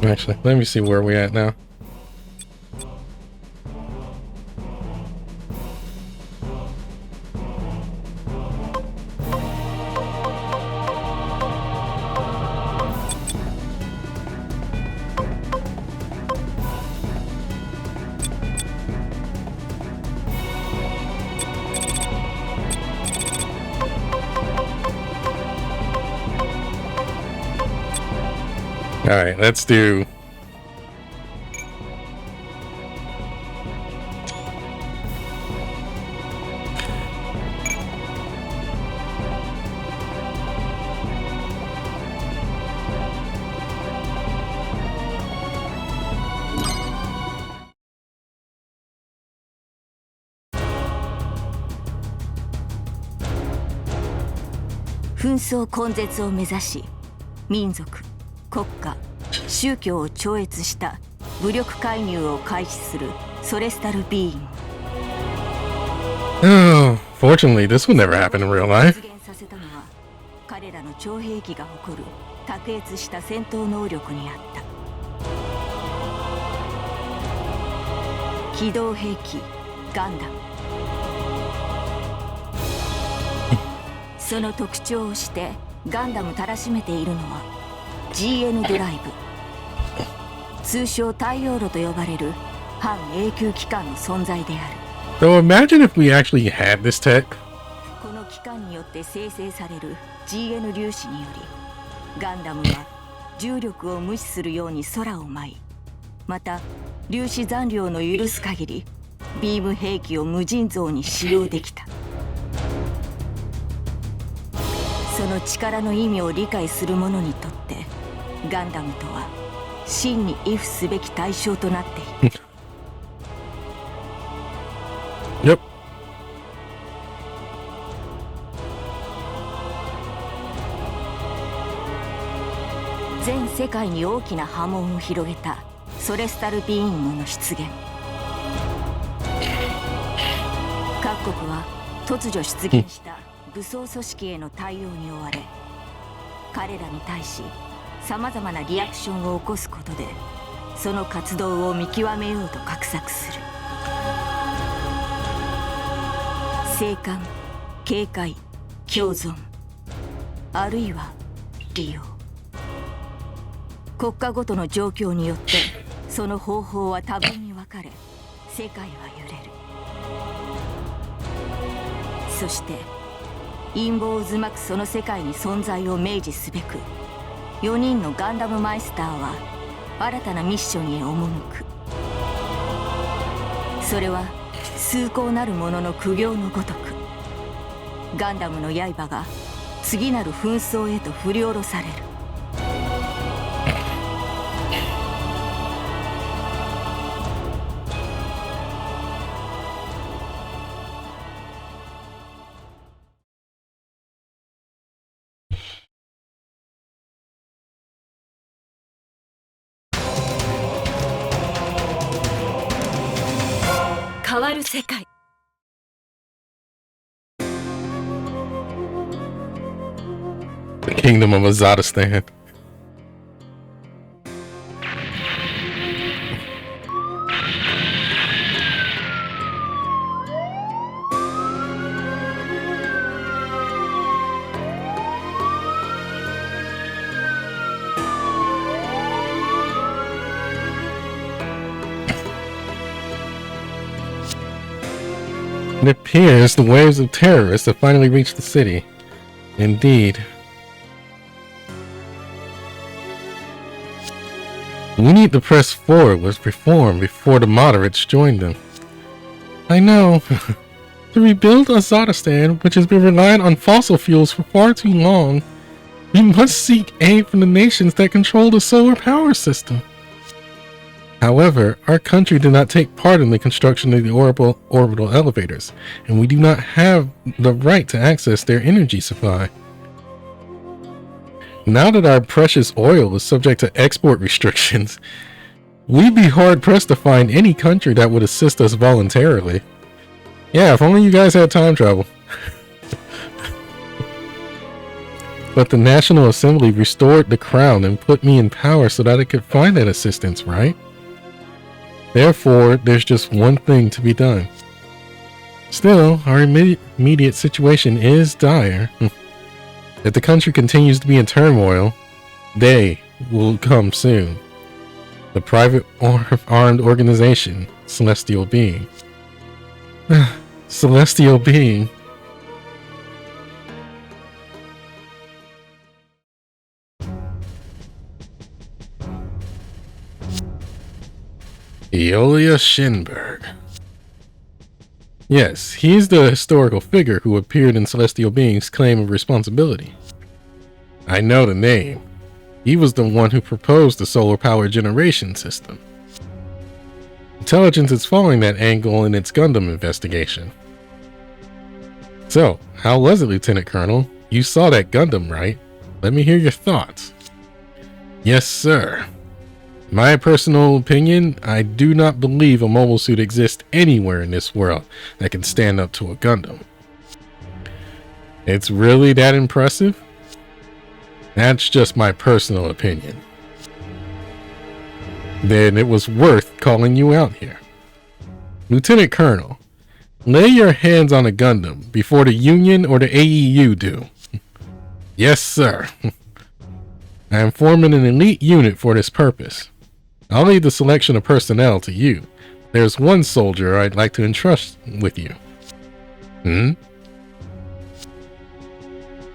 Actually, let me see where we at now. Alright, let's do...紛争根絶を目指し、民族、国家、宗教を超越した武力介入を開始するソレスタルビーイング。Oh, fortunately, this will never happen in real life. 実現させたのは彼らの超兵器が誇る卓越した戦闘能力にあった。機動兵器ガンダム。その特徴をしてガンダムたらしめているのは GN ドライブ、通称太陽炉と呼ばれる半永久機関の存在である。So imagine if we actually had this tech. この機関によって生成される GN 粒子によりガンダムは重力を無視するように空を舞い、また粒子残量の許す限りビーム兵器を無尽蔵に使用できた。その力の意味を理解する者にとってガンダムとは真に畏怖すべき対象となっている。Yep. 全世界に大きな波紋を広げたソレスタルビーイングの出現。各国は突如出現した武装組織への対応に追われ、彼らに対しさまざまなリアクションを起こすことでその活動を見極めようと画策する。静観、警戒、共存、あるいは利用。国家ごとの状況によってその方法は多分に分かれ、世界は揺れる。そして陰謀を渦巻くその世界に存在を明示すべく、4人のガンダムマイスターは新たなミッションへ赴く。それは崇高なるものの苦行のごとく、ガンダムの刃が次なる紛争へと振り下ろされる。変わる世界。The Kingdom of Azatistan. It appears the waves of terrorists have finally reached the city. Indeed. We need to press forward with reform before the moderates join them. I know. To rebuild Azatistan, which has been reliant on fossil fuels for far too long, we must seek aid from the nations that control the solar power system. However, our country did not take part in the construction of the orbital elevators, and we do not have the right to access their energy supply. Now that our precious oil is subject to export restrictions, we'd be hard-pressed to find any country that would assist us voluntarily. Yeah, if only you guys had time travel. But the National Assembly restored the crown and put me in power so that I could find that assistance, right? Therefore, there's just one thing to be done. Still, our immediate situation is dire. If the country continues to be in turmoil, they will come soon. The private armed organization, Celestial Being. Celestial Being. Eolia Shinberg. Yes, he's the historical figure who appeared in Celestial Being's claim of responsibility. I know the name. He was the one who proposed the solar power generation system. Intelligence is following that angle in its Gundam investigation. So, how was it, Lieutenant Colonel? You saw that Gundam, right? Let me hear your thoughts. Yes, sir. My personal opinion, I do not believe a mobile suit exists anywhere in this world that can stand up to a Gundam. It's really that impressive? That's just my personal opinion. Then it was worth calling you out here. Lieutenant Colonel, lay your hands on a Gundam before the Union or the AEU do. Yes, sir. I am forming an elite unit for this purpose. I'll leave the selection of personnel to you. There's one soldier I'd like to entrust with you.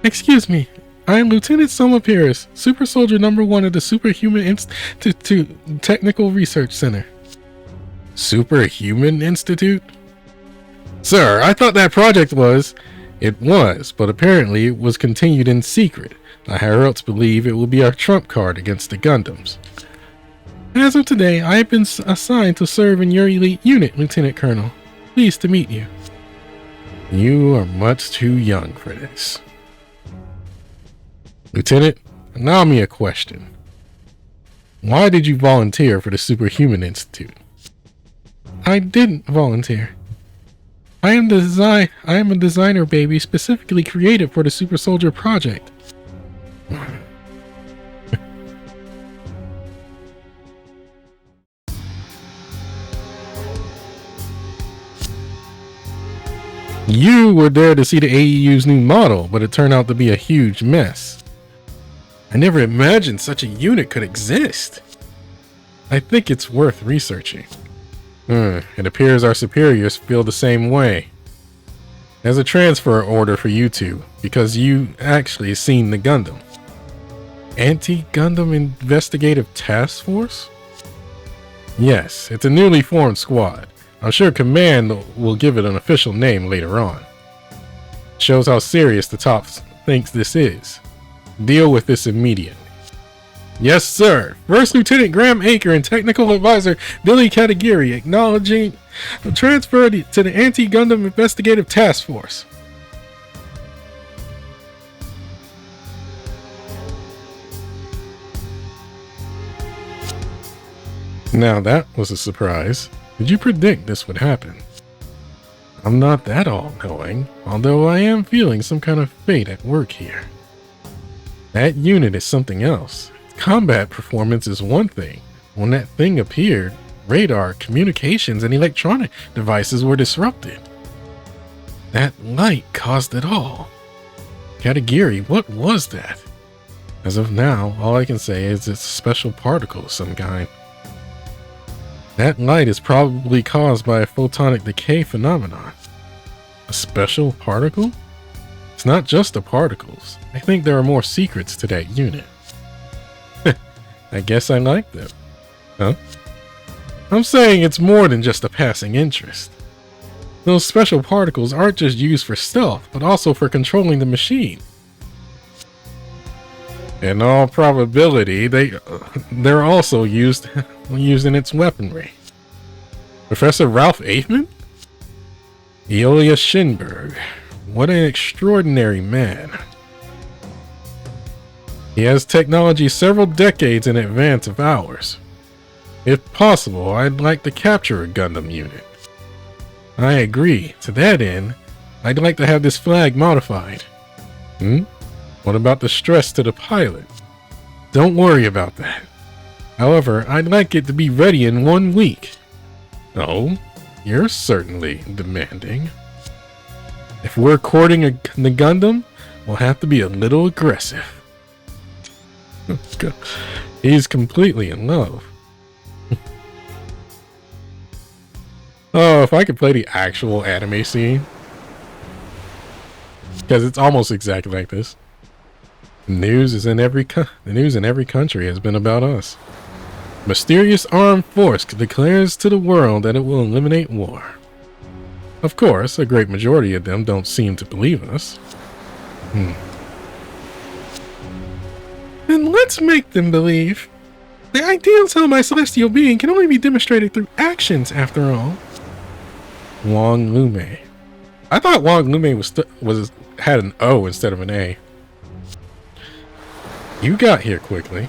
Excuse me. I am Lieutenant Soma Pierce, Super Soldier number 1 of the Superhuman Institute Technical Research Center. Superhuman Institute? Sir, I thought that project was... It was, but apparently it was continued in secret. The higher-ups believe it will be our trump card against the Gundams. As of today, I have been assigned to serve in your elite unit, Lieutenant Colonel. Pleased to meet you. You are much too young for this. Lieutenant, allow me a question. Why did you volunteer for the Superhuman Institute? I didn't volunteer. I am a designer baby specifically created for the Super Soldier project. You were there to see the AEU's new model, but it turned out to be a huge mess. I never imagined such a unit could exist. I think it's worth researching. It appears our superiors feel the same way. There's a transfer order for you two, because you actually seen the Gundam. Anti-Gundam Investigative Task Force? Yes, it's a newly formed squad. I'm sure Command will give it an official name later on. Shows how serious the top thinks this is. Deal with this immediately. Yes, sir. First Lieutenant Graham Anchor and Technical Advisor Billy Katagiri acknowledging the transfer to the Anti-Gundam Investigative Task Force. Now that was a surprise. Did you predict this would happen? I'm not that all-knowing, although I am feeling some kind of fate at work here. That unit is something else. Combat performance is one thing. When that thing appeared, radar, communications, and electronic devices were disrupted. That light caused it all. Katagiri, what was that? As of now, all I can say is it's a special particle of some kind. That light is probably caused by a photonic decay phenomenon. A special particle? It's not just the particles. I think there are more secrets to that unit. I guess I like them. Huh? I'm saying it's more than just a passing interest. Those special particles aren't just used for stealth, but also for controlling the machine. In all probability, they're also used in its weaponry. Professor Ralph Aifman? Eolia Shinberg. What an extraordinary man. He has technology several decades in advance of ours. If possible, I'd like to capture a Gundam unit. I agree. To that end, I'd like to have this flag modified. What about the stress to the pilot? Don't worry about that. However, I'd like it to be ready in 1 week. Oh, you're certainly demanding. If we're courting the Gundam, we'll have to be a little aggressive. He's completely in love. Oh, if I could play the actual anime scene. Because it's almost exactly like this. The news in every country has been about us. Mysterious armed force declares to the world that it will eliminate war. Of course, a great majority of them don't seem to believe us. Then let's make them believe. The ideals held by celestial being can only be demonstrated through actions, after all. Wong Lume. I thought Wong Lume had an O instead of an A. You got here quickly.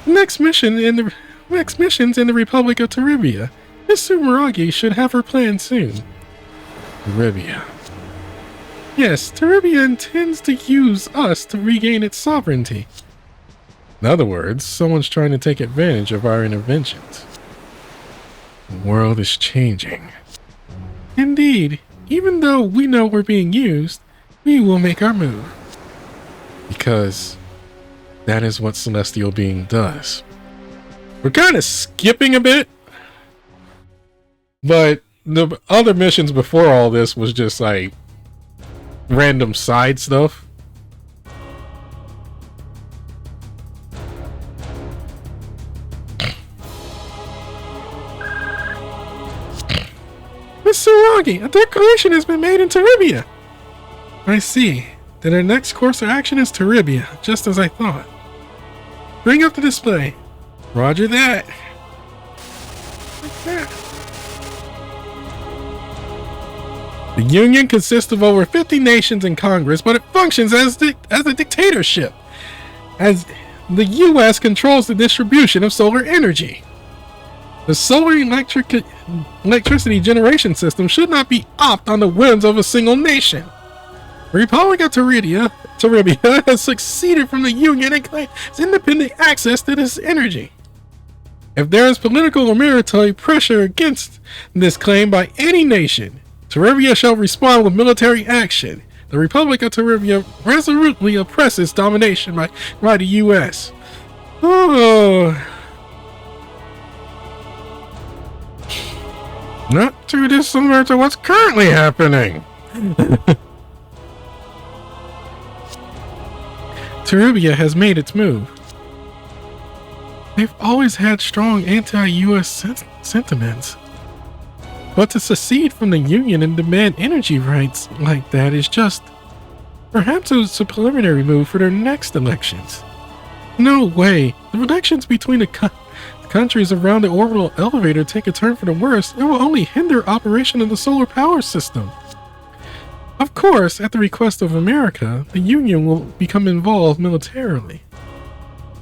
Next missions in the Republic of Teribia. Miss Sumeragi should have her plan soon. Teribia. Yes, Teribia intends to use us to regain its sovereignty. In other words, someone's trying to take advantage of our interventions. The world is changing. Indeed, even though we know we're being used, we will make our move. Because that is what celestial being does. We're kind of skipping a bit, but the other missions before all this was just like random side stuff. Miss Suragi, a declaration has been made in Teribia. I see. Then our next course of action is Teribia, just as I thought. Bring up the display. Roger that. Like that. The Union consists of over 50 nations in Congress, but it functions as a dictatorship, as the U.S. controls the distribution of solar energy. The solar electricity generation system should not be opt on the whims of a single nation. The Republic of Teribia has succeeded from the Union and claims independent access to this energy. If there is political or military pressure against this claim by any nation, Teribia shall respond with military action. The Republic of Teribia resolutely oppresses domination by the U.S. Oh. Not too dissimilar to what's currently happening. Teribia has made its move. They've always had strong anti-U.S. sentiments. But to secede from the Union and demand energy rights like that is just... perhaps it's a preliminary move for their next elections. No way. The elections between the countries around the orbital elevator take a turn for the worse. It will only hinder operation of the solar power system. Of course, at the request of America, the Union will become involved militarily.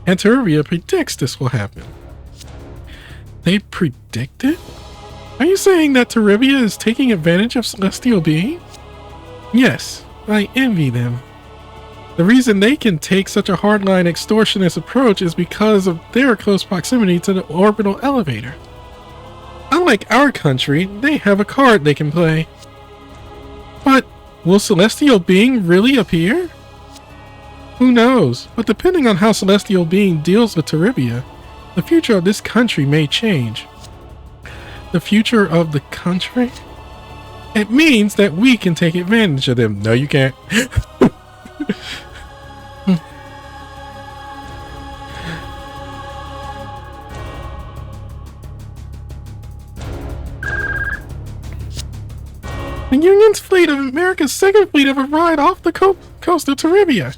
And Teribia predicts this will happen. They predict it? Are you saying that Teribia is taking advantage of celestial being? Yes, I envy them. The reason they can take such a hardline extortionist approach is because of their close proximity to the orbital elevator. Unlike our country, they have a card they can play. But will celestial being really appear? Who knows, but depending on how celestial being deals with Teribia, the future of this country may change. The future of the country? It means that we can take advantage of them. No, you can't. The Union's fleet of America's second fleet have arrived off the coast of Teribia.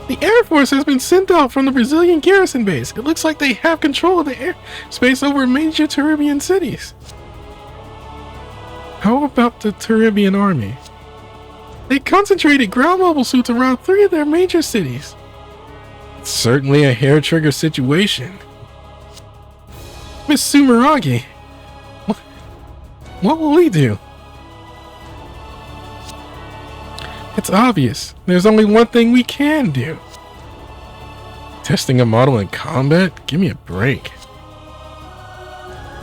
The Air Force has been sent out from the Brazilian garrison base. It looks like they have control of the airspace over major Teribian cities. How about the Teribian army? They concentrated ground mobile suits around 3 of their major cities. It's certainly a hair-trigger situation. Miss Sumeragi, what will we do? It's obvious. There's only one thing we can do. Testing a model in combat? Give me a break.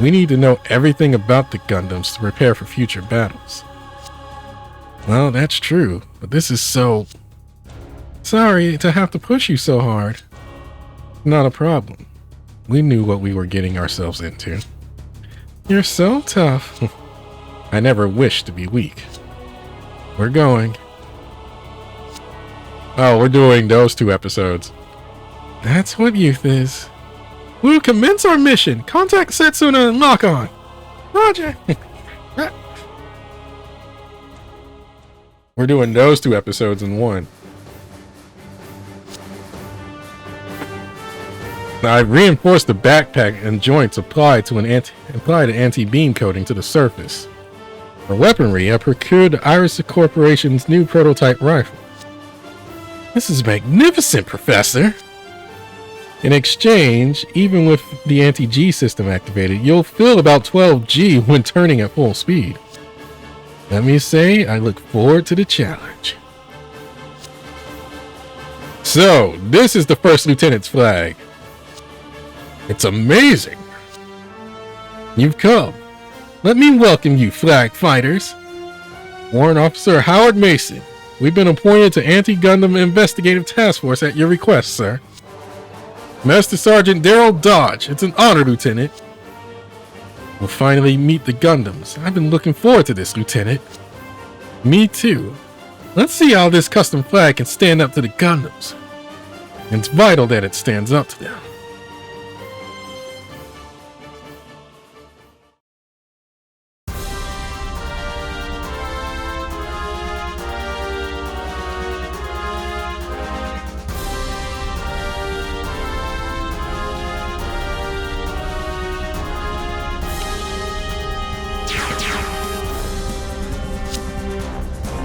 We need to know everything about the Gundams to prepare for future battles. Well, that's true, but this is so... Sorry to have to push you so hard. Not a problem. We knew what we were getting ourselves into. You're so tough. I never wished to be weak. We're going. Oh, we're doing those 2 episodes. That's what youth is. We'll commence our mission. Contact Setsuna and lock on. Roger. We're doing those 2 episodes in one. Now, I've reinforced the backpack and joints applied to anti-beam coating to the surface. For weaponry, I procured the Iris Corporation's new prototype rifle. This is magnificent, Professor! In exchange, even with the anti-G system activated, you'll feel about 12 G when turning at full speed. Let me say, I look forward to the challenge. So, this is the first lieutenant's flag. It's amazing. You've come. Let me welcome you, flag fighters. Warrant Officer Howard Mason. We've been appointed to Anti-Gundam Investigative Task Force at your request, sir. Master Sergeant Daryl Dodge. It's an honor, Lieutenant. We'll finally meet the Gundams. I've been looking forward to this, Lieutenant. Me too. Let's see how this custom flag can stand up to the Gundams. It's vital that it stands up to them.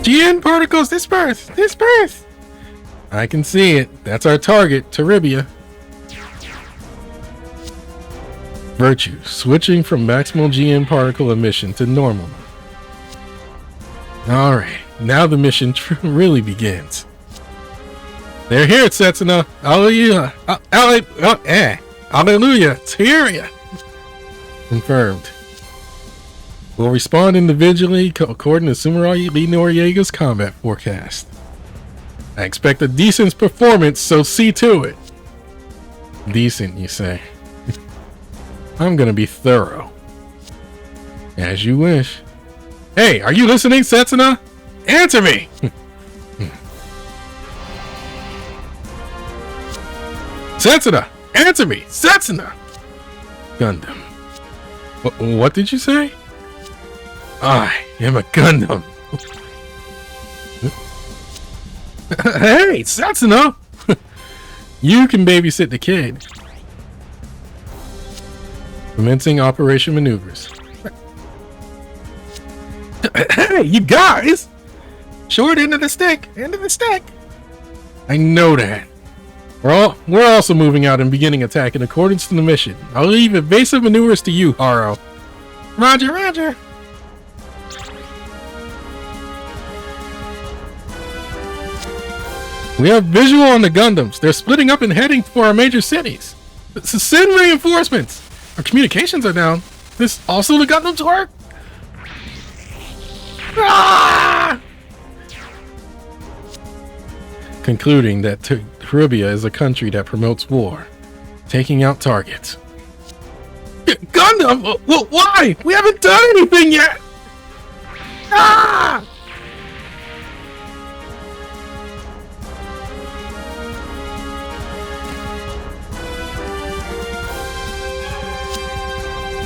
GN particles disperse! Disperse! I can see it. That's our target, Teribia. Virtue. Switching from maximal GN particle emission to normal. Alright, now the mission really begins. They're here, Setsuna. Hallelujah. Hallelujah. Tyria. Confirmed. We'll respond individually according to Sumeragi Lee Noriega's combat forecast. I expect a decent performance, so see to it. Decent, you say? I'm gonna be thorough. As you wish. Hey, are you listening, Setsuna? Answer me! Setsuna! Answer me! Setsuna! Gundam. What did you say? I am a Gundam. Hey, Setsuna! You can babysit the kid. Commencing operation maneuvers. Hey, you guys! Short end of the stick. End of the stick. I know that. We're also moving out and beginning attack in accordance to the mission. I'll leave evasive maneuvers to you, Haro. Roger, roger. We have visual on the Gundams. They're splitting up and heading for our major cities. Send reinforcements. Our communications are down. This also the Gundams work? Ah! Concluding that Caribbean is a country that promotes war, taking out targets. Gundam? Well, why? We haven't done anything yet. Ah!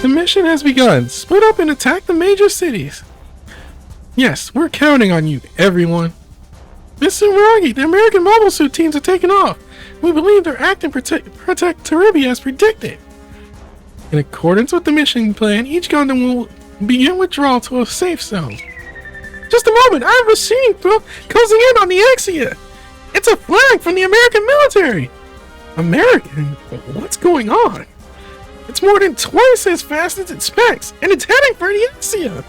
The mission has begun. Split up and attack the major cities. Yes, we're counting on you, everyone. Mr. Muragi, the American mobile suit teams are taking off. We believe they're acting protect Teribia as predicted. In accordance with the mission plan, each Gundam will begin withdrawal to a safe zone. Just a moment, I have a machine closing in on the Axia. It's a flag from the American military. American? What's going on? It's more than twice as fast as it specs, and it's heading for the Axia.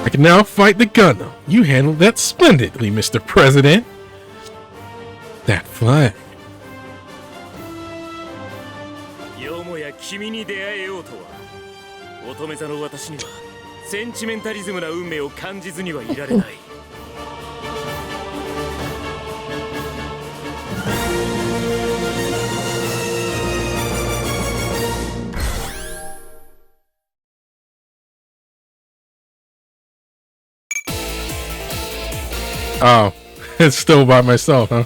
I can now fight the Gundam. You handled that splendidly, Mr. President. That flag. よもや君に出会えようとは。乙女座の私にはセンチメンタリズムな運命を感じずにはいられない。Oh, it's still by myself, huh?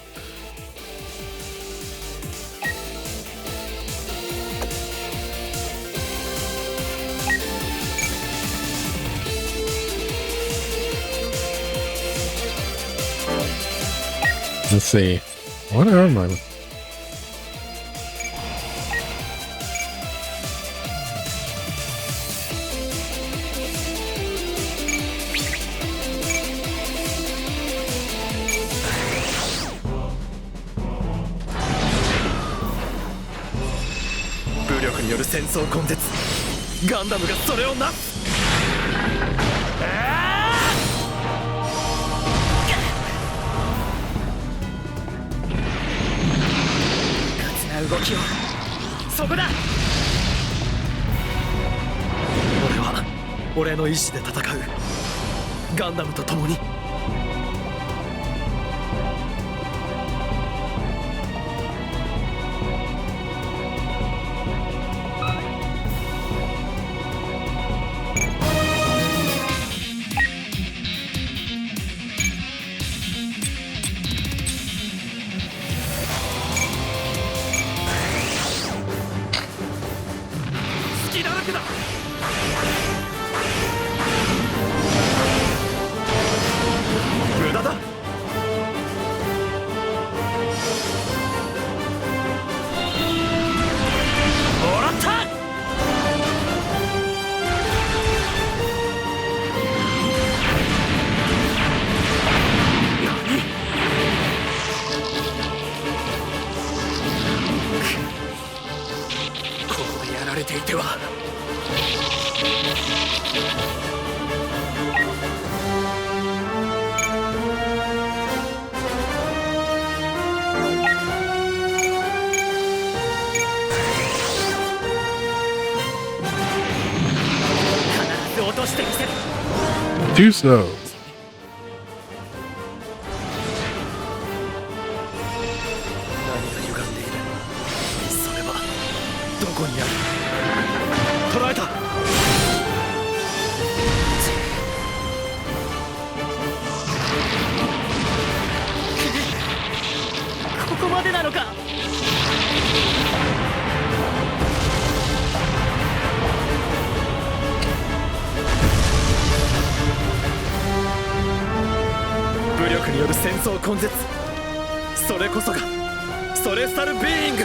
Let's see. What are my... Gundam と共に。隙だらけだ。無駄だ。もらった。ここでやられていては。Do so. 何が歪んでいる。それはどこにある。捉えた。ここまでなのか。武力による戦争根絶。それこそがソレスタルビーイング。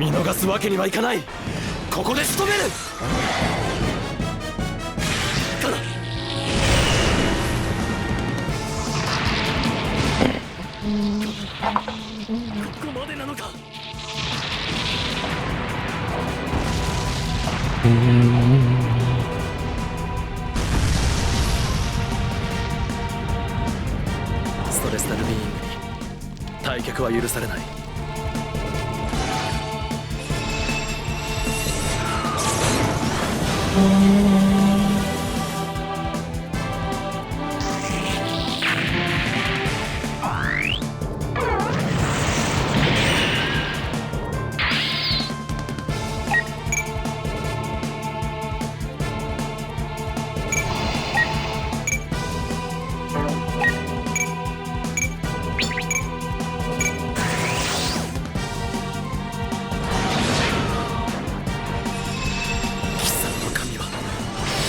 見逃すわけにはいかない。ここで仕留める。ここまでなのか。ストレスタルビーイングに退却は許されない。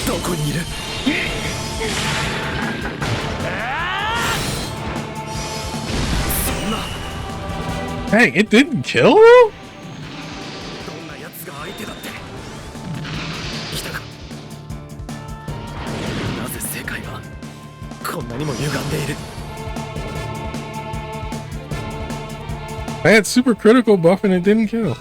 どこにいる？ Hey, it didn't kill him? どんな奴が相手だって来たか。なぜ世界はこんなにも歪んでいる。 I had super critical buff and it didn't kill.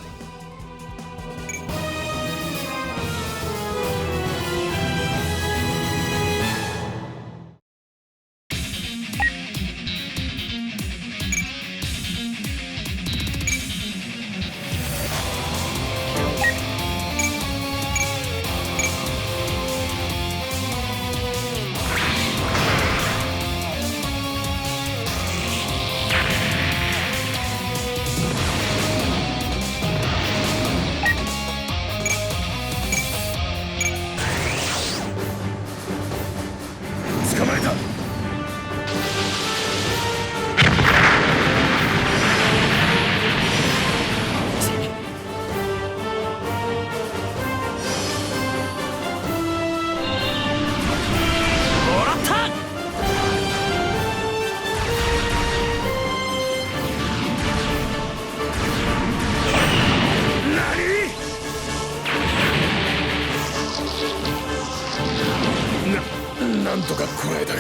なんとかこらえたが、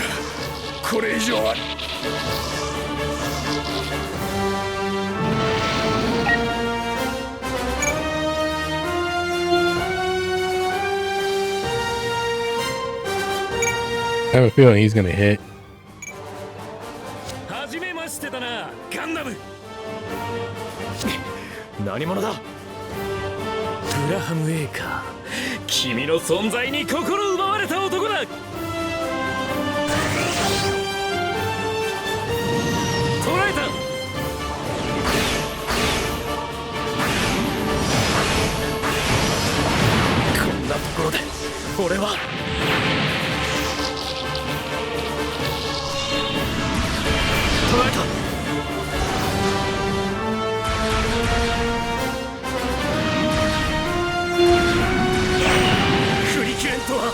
これ以上は。I have a feeling he's gonna hit. はじめましてだな、ガンダム。何者だ？グラハム・エイカー。君の存在に心奪われた男だ。捕らえた。こんなところで俺は。捕らえた。振り切れんとは。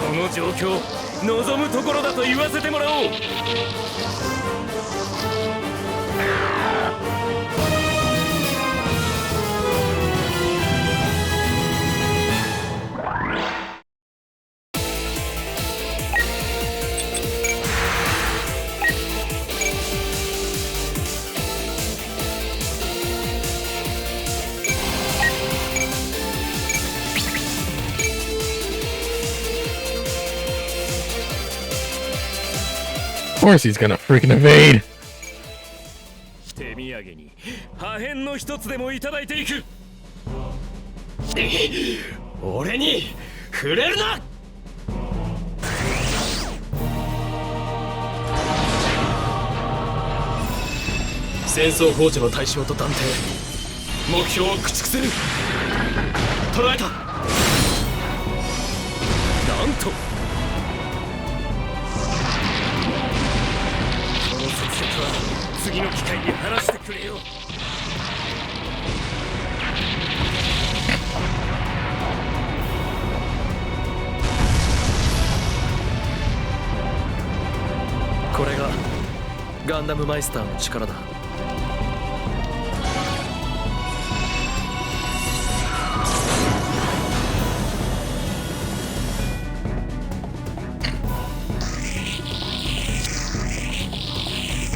この状況望むところだと言わせてもらおう。Of course he's gonna freaking evade. 手土産に破片の一つでもいただいていく。俺に触れるな。戦争放置の対象と断定。目標を駆逐する。捕らえた。なんとこの雪辱は次の機会に晴らしてくれよ。これがガンダムマイスターの力だ。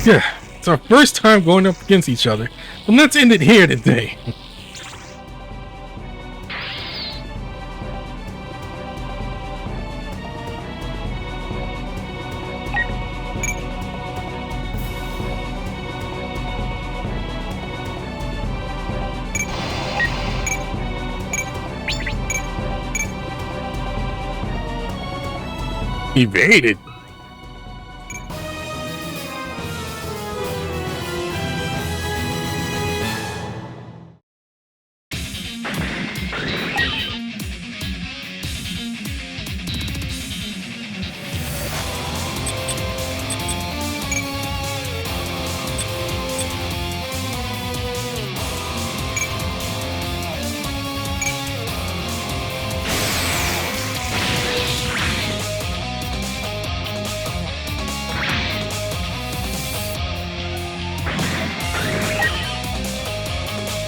Yeah, it's our first time going up against each other, but let's end it here today. Evaded.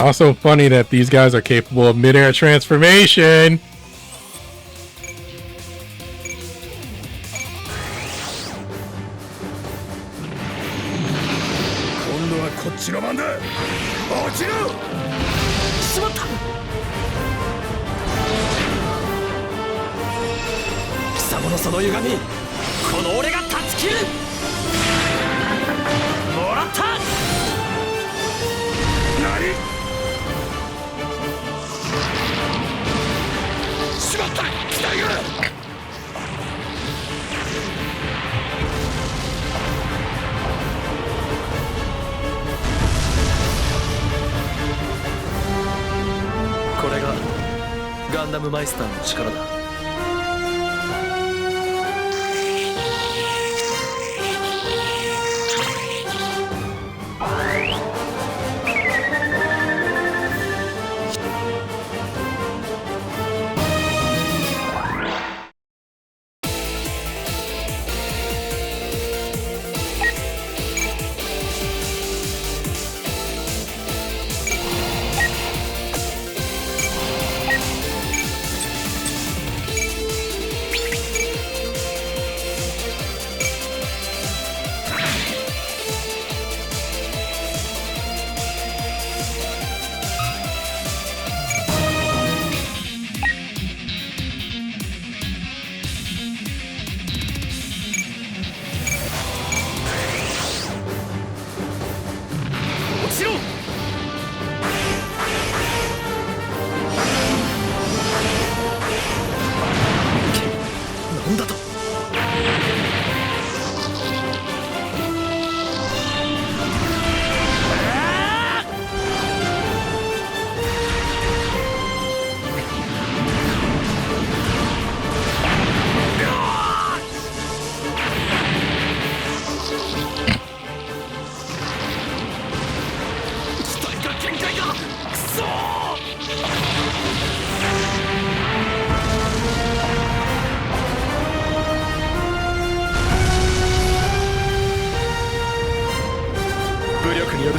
Also funny that these guys are capable of mid-air transformation.ガンダムマイスターの力だ。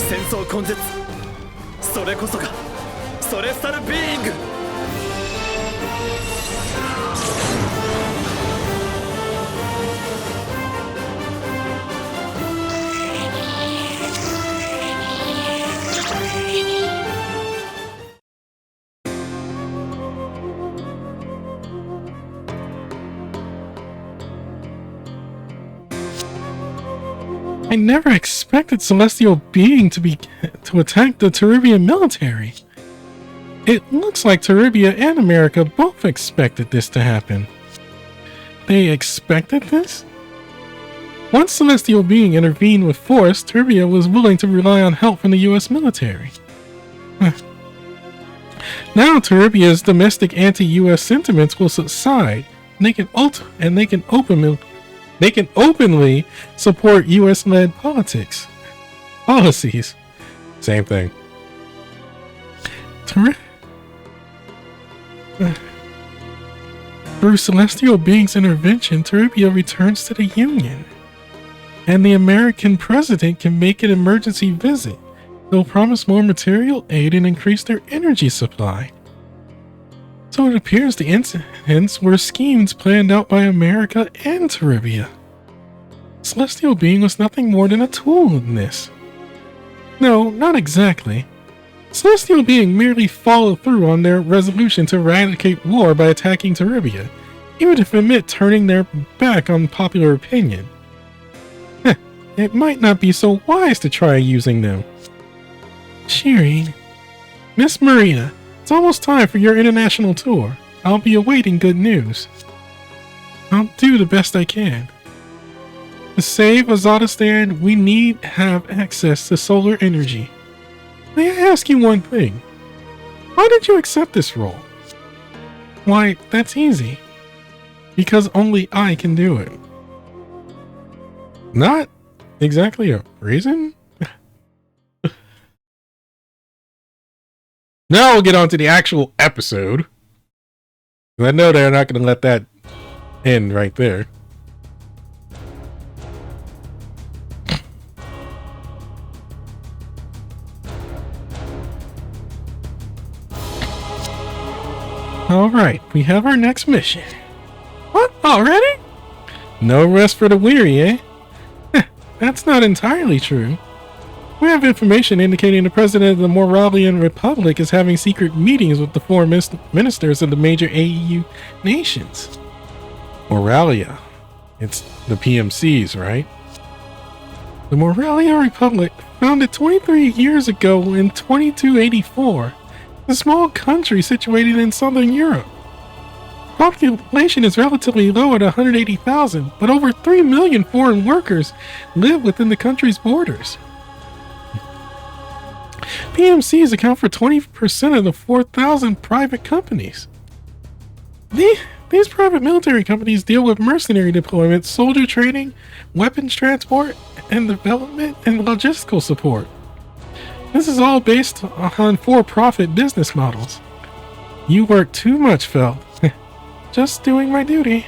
戦争根絶、それこそがソレスタルビーイング。I never expected celestial being to attack the Terribian military. It looks like Teribia and America both expected this to happen. They expected this? Once celestial being intervened with force, Teribia was willing to rely on help from the US military. Now Teribia's domestic anti-US sentiments will subside, and they can openly support US-led policies. Same thing. Through celestial being's intervention, Teribia returns to the Union, and the American president can make an emergency visit. They'll promise more material aid and increase their energy supply. So it appears the incidents were schemes planned out by America and Teribia. Celestial being was nothing more than a tool in this. No, not exactly. Celestial being merely followed through on their resolution to eradicate war by attacking Teribia, even if it meant turning their back on popular opinion. It might not be so wise to try using them. Shireen. Miss Marina, it's almost time for your international tour. I'll be awaiting good news. I'll do the best I can. To save Azatistan, we need to have access to solar energy. May I ask you one thing? Why did you accept this role? Why, that's easy. Because only I can do it. Not exactly a reason? Now we'll get on to the actual episode. I know they're not going to let that end right there. Alright, we have our next mission. What? Already? No rest for the weary, eh? That's not entirely true. We have information indicating the president of the Moralian Republic is having secret meetings with the foreign ministers of the major AEU nations. Moralia. It's the PMCs, right? The Moralian Republic, founded 23 years ago in 2284, is a small country situated in southern Europe. Population is relatively low at 180,000, but over 3 million foreign workers live within the country's borders. PMCs account for 20% of the 4,000 private companies. These private military companies deal with mercenary deployment, soldier training, weapons transport, and development and logistical support. This is all based on for-profit business models. You work too much, Fel. Just doing my duty.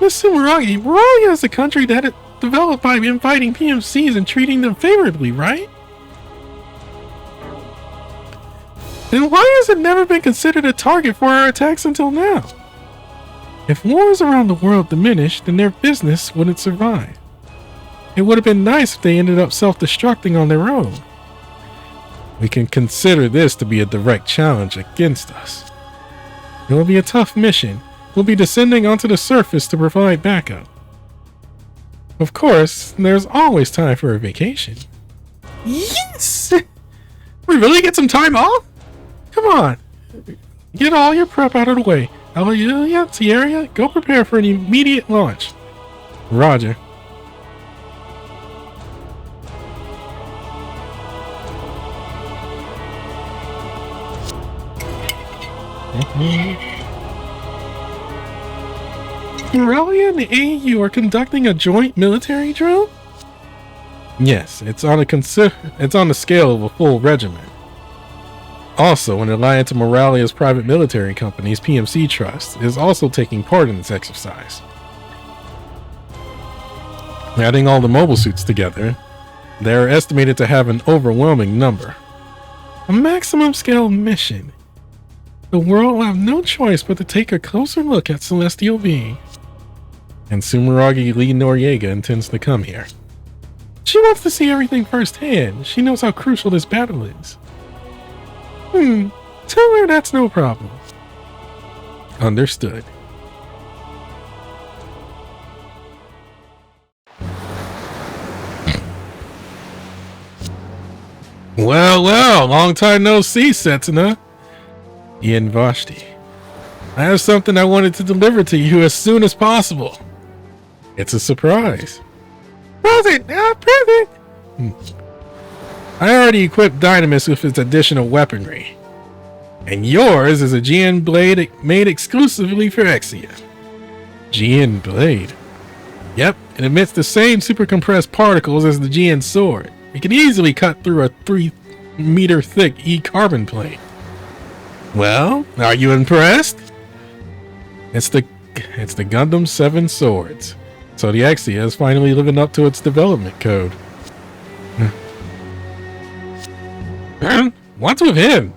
Miss Sumeragi, Moralia is a country that is developed by inviting PMCs and treating them favorably, right? Then why has it never been considered a target for our attacks until now? If wars around the world diminished, then their business wouldn't survive. It would have been nice if they ended up self-destructing on their own. We can consider this to be a direct challenge against us. It will be a tough mission. We'll be descending onto the surface to provide backup. Of course, there's always time for a vacation. Yes! We really get some time off? Come on. Get all your prep out of the way. Hallelujah, Tierra, go prepare for an immediate launch. Roger. Moralia and the AEU are conducting a joint military drill? Yes, it's on the scale of a full regiment. Also, an alliance of Moralia's private military companies, PMC Trust, is also taking part in this exercise. Adding all the mobile suits together, they are estimated to have an overwhelming number. A maximum scale mission. The world will have no choice but to take a closer look at Celestial Being. And Sumeragi Lee Noriega intends to come here. She wants to see everything firsthand. She knows how crucial this battle is. Tell her that's no problem. Understood. Well, long time no see, Setsuna. Ian Vashti. I have something I wanted to deliver to you as soon as possible. It's a surprise. Present! Present! I already equipped Dynamis with its additional weaponry. And yours is a GN blade made exclusively for Exia. GN blade? Yep, it emits the same super compressed particles as the GN sword. It can easily cut through a 3-meter thick E-carbon plate. Well, are you impressed? It's the Gundam 7 swords. So the Exia is finally living up to its development code. What's with him?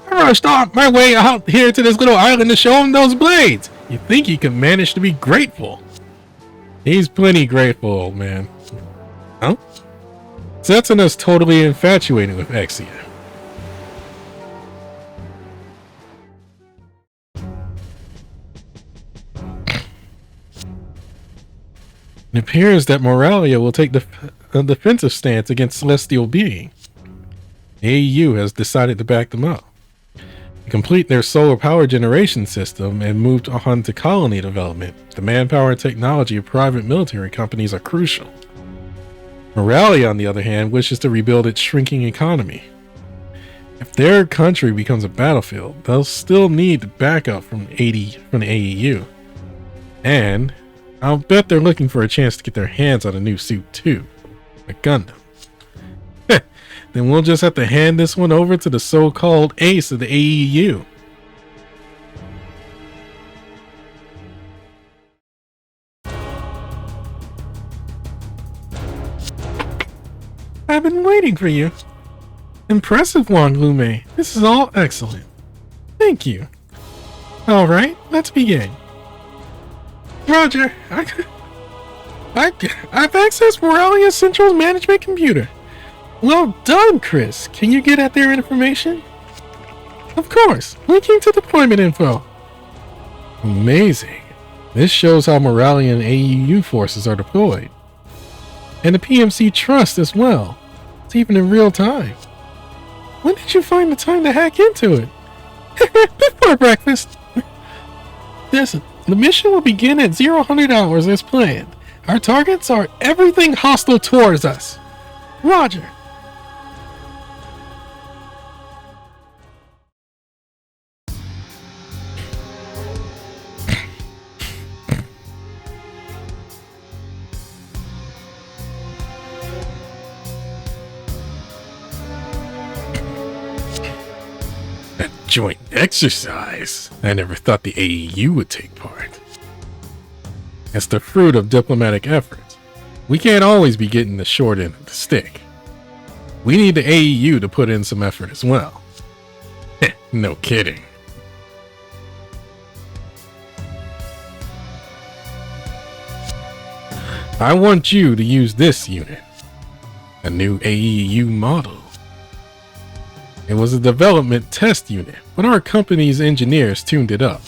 I rushed off my way out here to this little island to show him those blades. You think he could manage to be grateful? He's plenty grateful, old man. Huh? Setsuna's totally infatuated with Exia. It appears that Moralia will take a defensive stance against Celestial Being. The AEU has decided to back them up, complete their solar power generation system, and moved on to colony development. The manpower and technology of private military companies are crucial. Moralia, on the other hand, wishes to rebuild its shrinking economy. If their country becomes a battlefield, they'll still need backup from the AEU. And I'll bet they're looking for a chance to get their hands on a new suit too. A Gundam. Then we'll just have to hand this one over to the so-called ace of the AEU. I've been waiting for you. Impressive, Wang Lume. This is all excellent. Thank you. Alright, let's begin. Roger, I've accessed Moralia's central management computer. Well done, Chris. Can you get at their information? Of course. Linking to deployment info. Amazing. This shows how Moralia and AEU forces are deployed. And the PMC trust as well. It's even in real time. When did you find the time to hack into it? Before breakfast. Listen, the mission will begin at 0000 hours as planned. Our targets are everything hostile towards us. Roger. Joint exercise. I never thought the AEU would take part. It's the fruit of diplomatic efforts. We can't always be getting the short end of the stick. We need the AEU to put in some effort as well. No kidding. I want you to use this unit. A new AEU model. It was a development test unit, but our company's engineers tuned it up.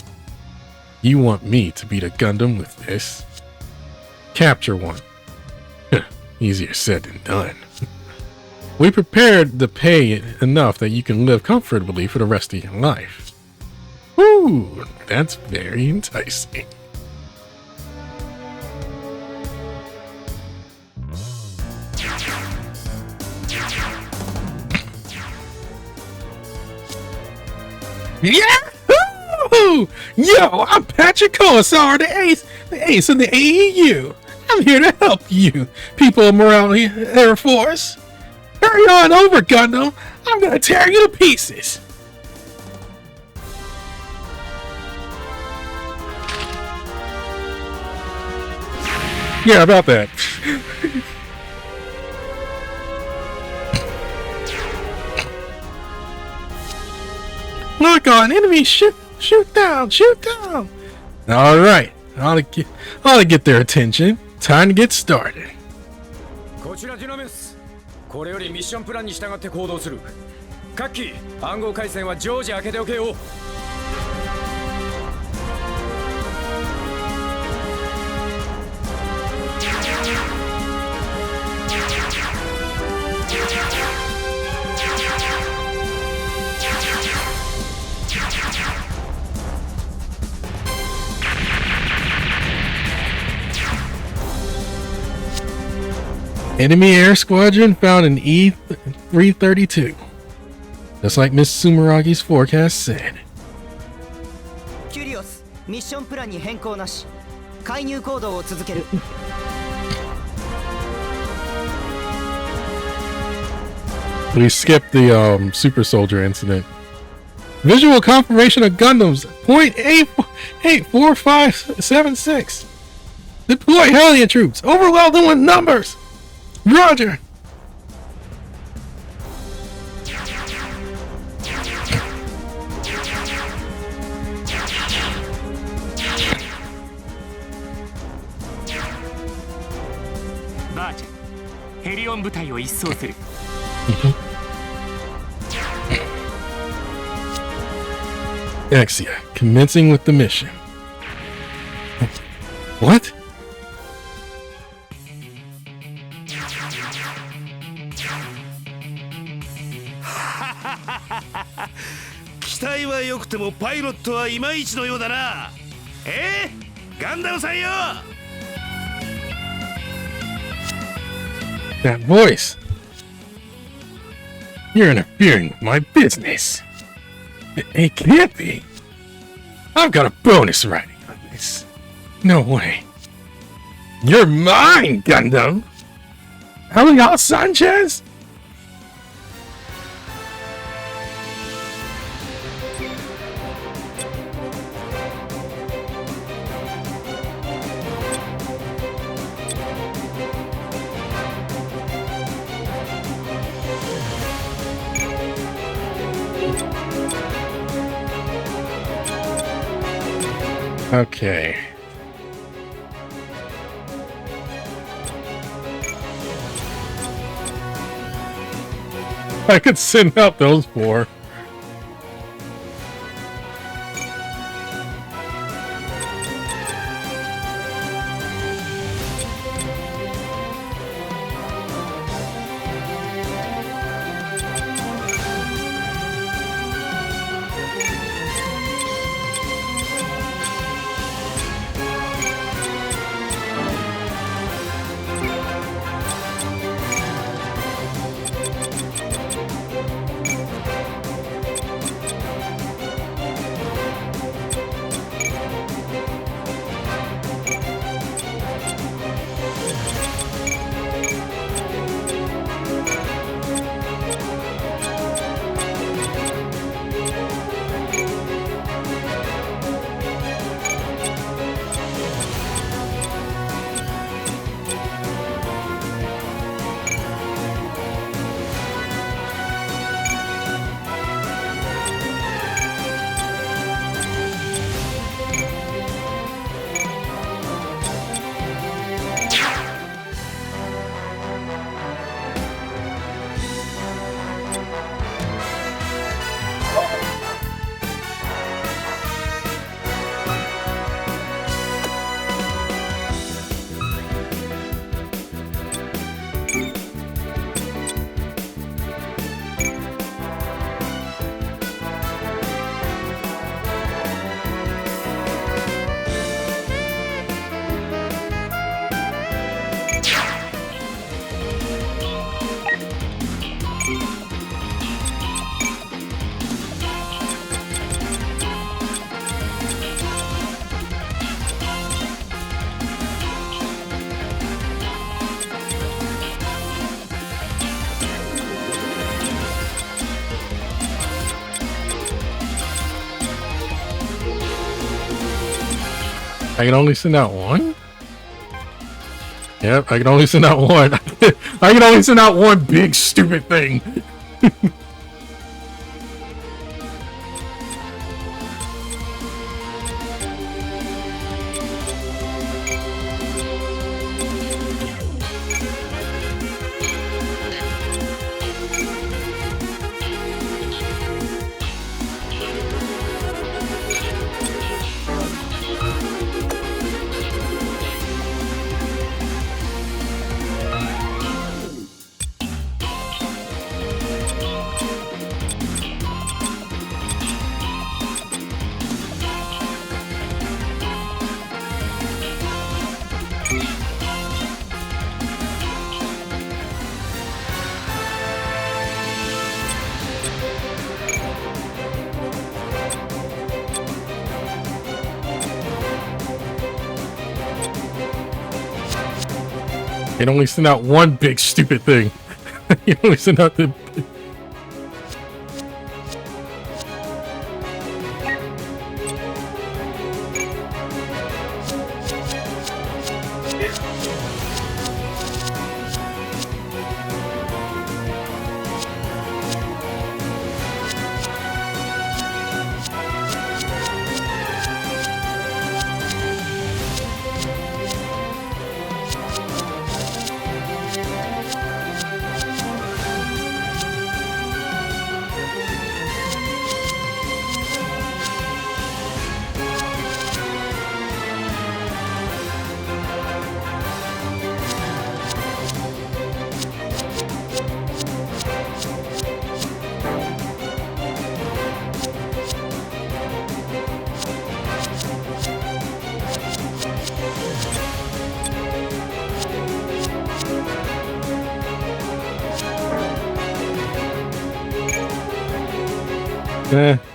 You want me to beat a Gundam with this? Capture one. Easier said than done. We prepared to pay enough that you can live comfortably for the rest of your life. Ooh, that's very enticing. Yahoo! Yo, I'm Patrick Coasar, the ace of the AEU. I'm here to help you, people of Moralia Air Force. Hurry on over, Gundam. I'm gonna tear you to pieces. Yeah, about that. Look on, enemy, shoot down. All right, ought to get their attention. Time to get started. こちらジュノメス。これよりミッションプランに従って行動する。各機、暗号回線は常時開けておけよ。Enemy air squadron found in E-332. Just like Miss Sumeragi's forecast said. キュリオス、ミッションプランに変更なし。介入行動を続ける。We skipped the super soldier incident. Visual confirmation of Gundams .84576. Deploy Hellion troops. Overwhelm them with numbers. Roger. 部隊を一掃する。Axia, commencing with the mission. What? 機体は良くてもパイロットはいまいちのようだな。ガンダムさんよ。 That voice. You're interfering with my business. It can't be. I've got a bonus riding on this. No way. You're mine, Gundam. Helios Sanchez? Okay. I could send out those four. I can only send out one? Yep, I can only send out one. I can only send out one big stupid thing. It only sent out one big stupid thing. You only sent out the...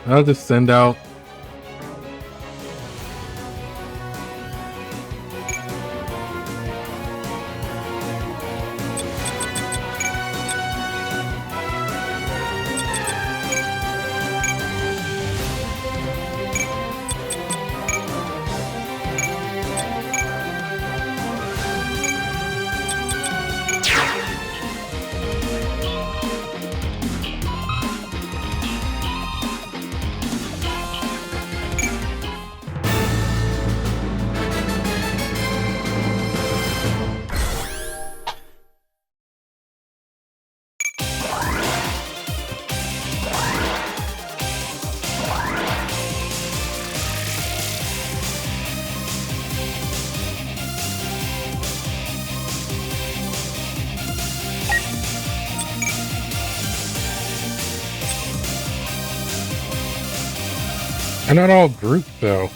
I'll just send out. They're not all grouped though.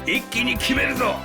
一気に決めるぞ。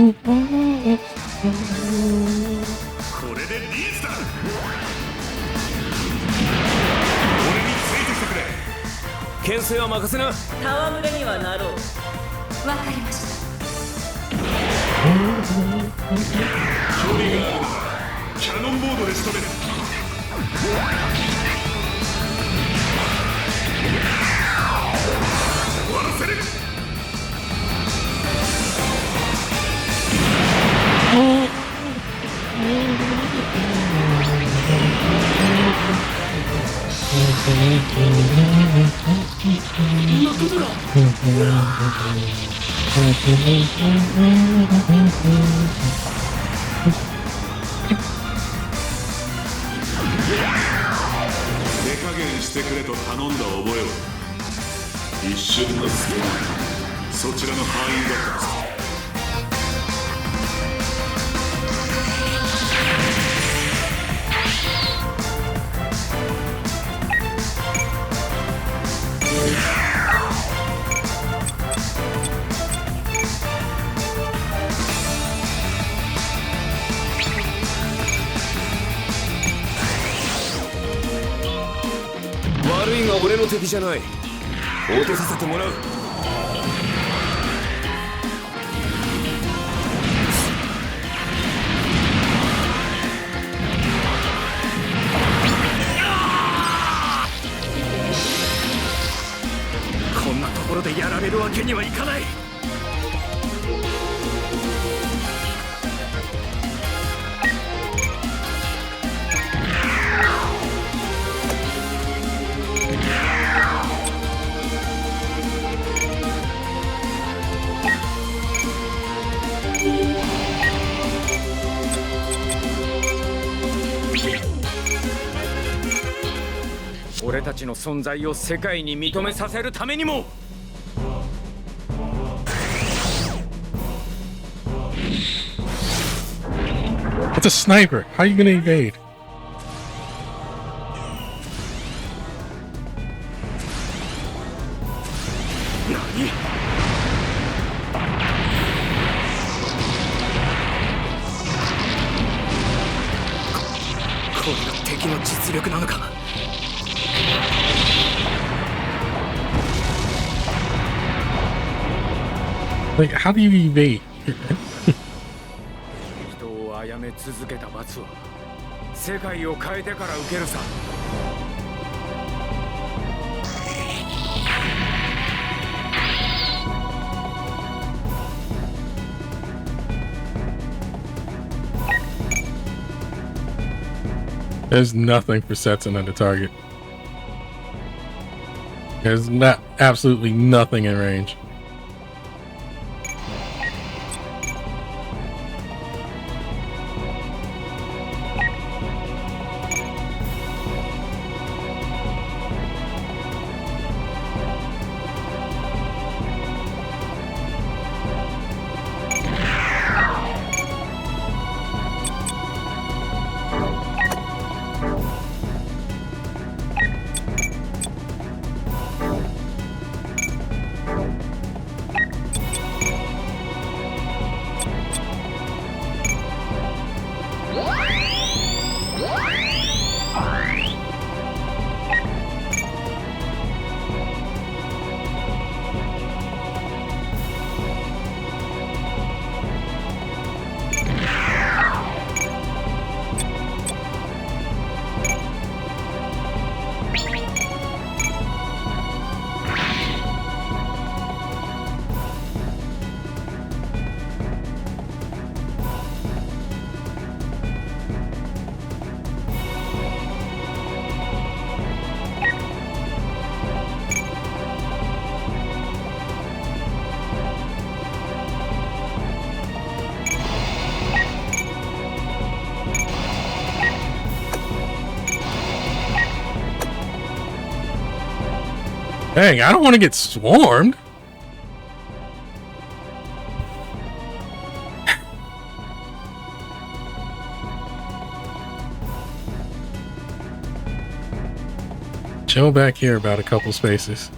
でリースだ。俺についてきてくれ。牽制は任せな。戯れにはなろう。わかりました。距離があるならキャノンボードで仕留める。終わらせる。手加減してくれと頼んだ覚えは一瞬の隙間、そちらの範囲だったぞ。悪いが俺の敵じゃない。落とさせてもらう。こんなところでやられるわけにはいかない。俺たちの存在を世界に認めさせるためにも。It's a sniper. How are you gonna evade? これが敵の実力なのか。Like, how do you evade? 人を殺め続けた罰は世界を変えてから受けるさ。There's nothing for Setsun under target. There's not absolutely nothing in range. Dang, I don't want to get swarmed. Chill back here about a couple spaces.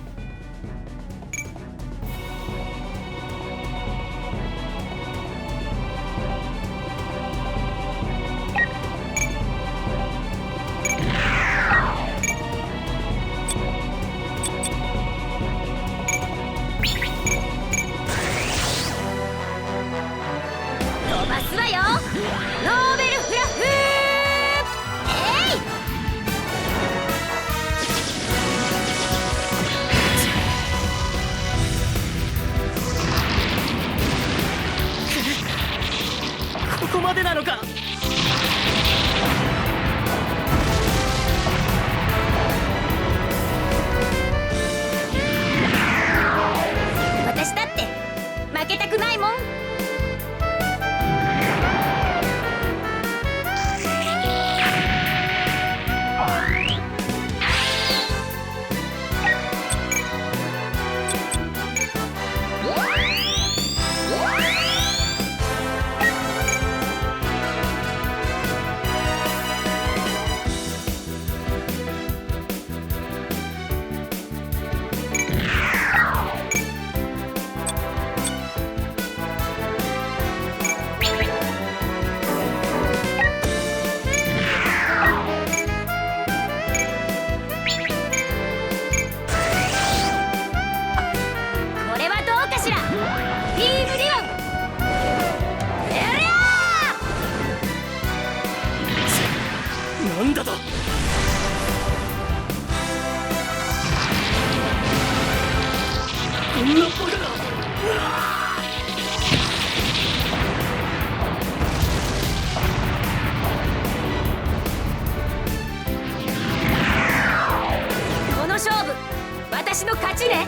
私の勝ちね。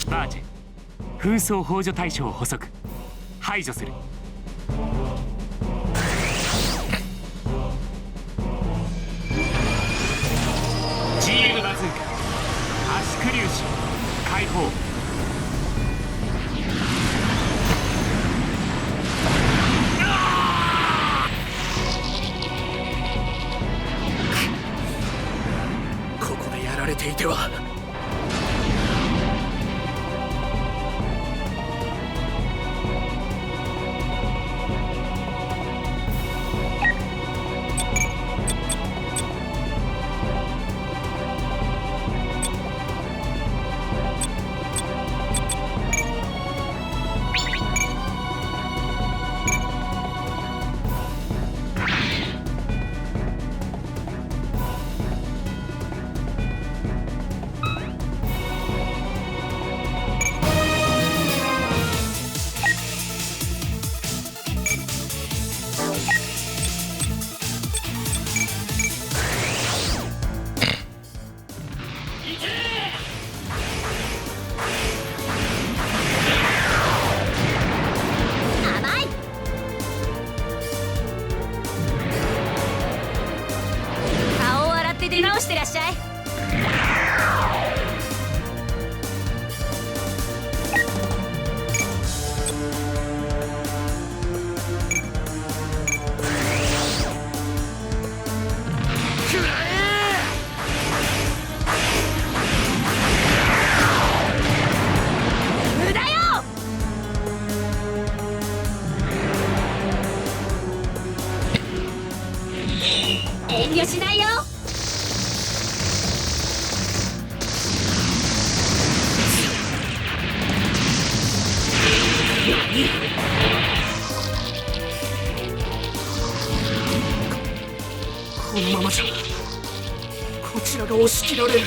バージェ、紛争幇助対象を捕捉排除する。GM バズーカ圧縮粒子解放。ここでやられていては。出直してらっしゃい。無駄よ。遠慮しないよ。このままじゃこちらが押し切られる。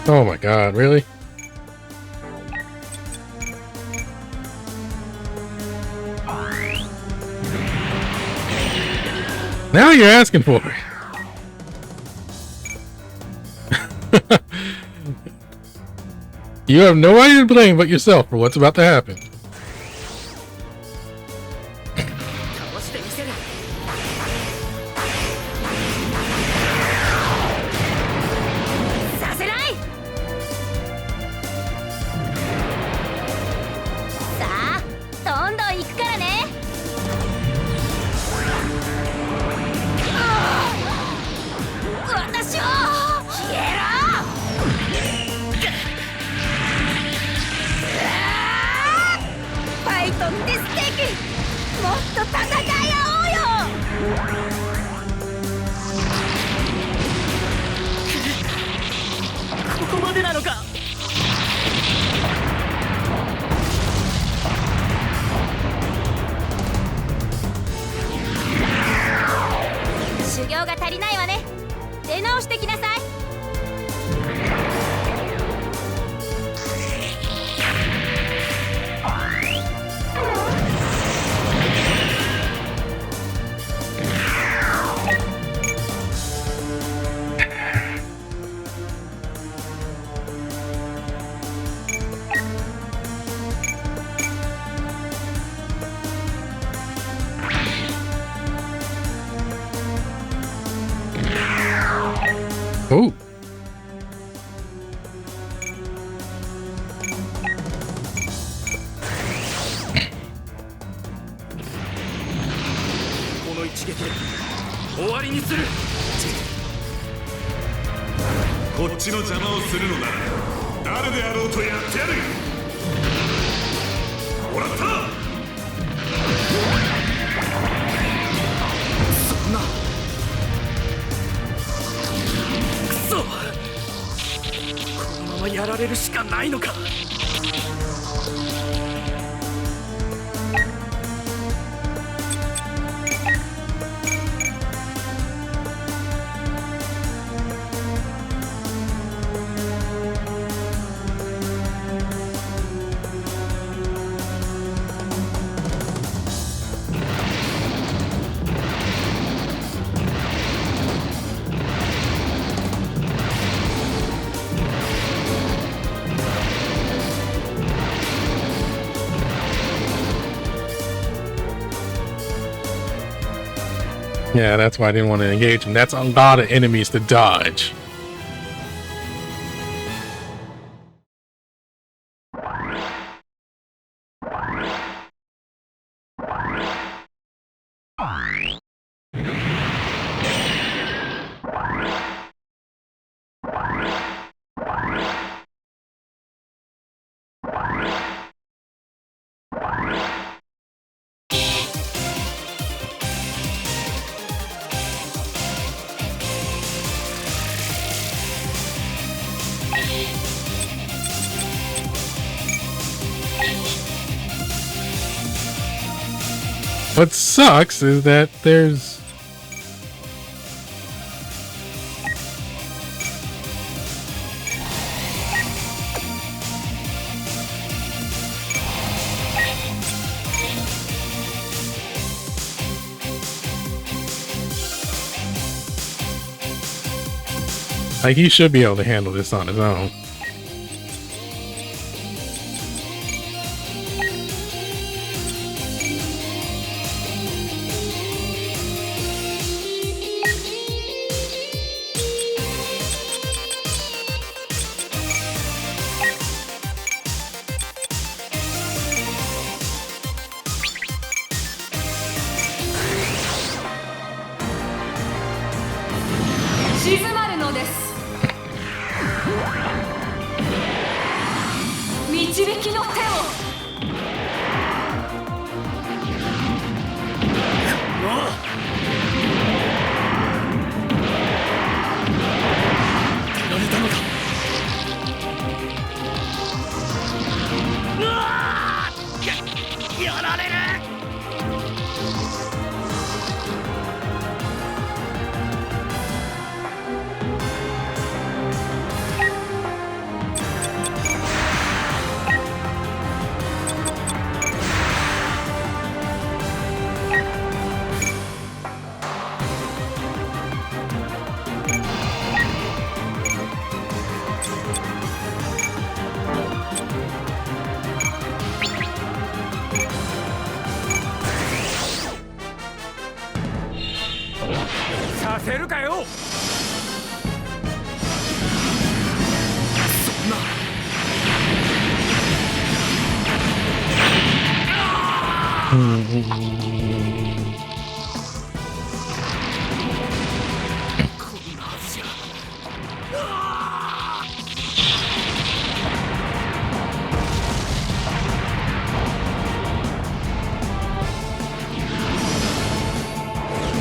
Oh my god, really? Now you're asking for it. You have nobody to blame but yourself for what's about to happen. させない。さあ、どんどん行くからね。私を消えろ。ファイトって素敵。もっと戦い合おうよ。ここまでなのか。修行が足りないわね。出直してきなさい。Oh. この一撃で終わりにする。こっちの邪魔をするのなら誰であろうとやってやる。もらった。そんなくそ、このままやられるしかないのか。Yeah, that's why I didn't want to engage him. That's a lot of enemies to dodge. What sucks is that there's like he should be able to handle this on his own. Mm-hmm.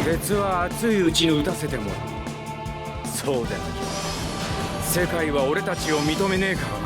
鉄は熱いうちに打たせてもらう。そうでなきゃ世界は俺たちを認めねえからな。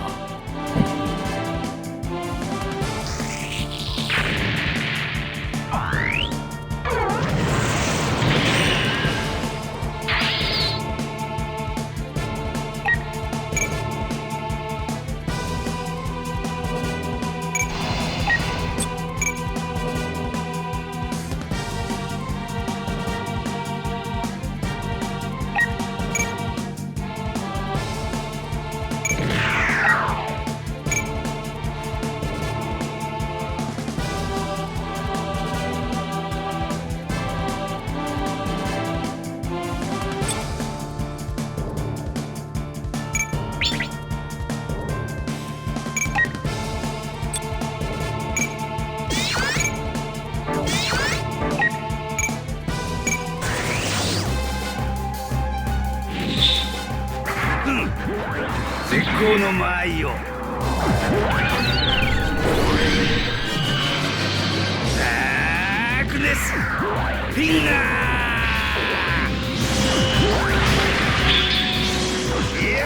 絶好の間合いを。ダークネスフィンガー。いや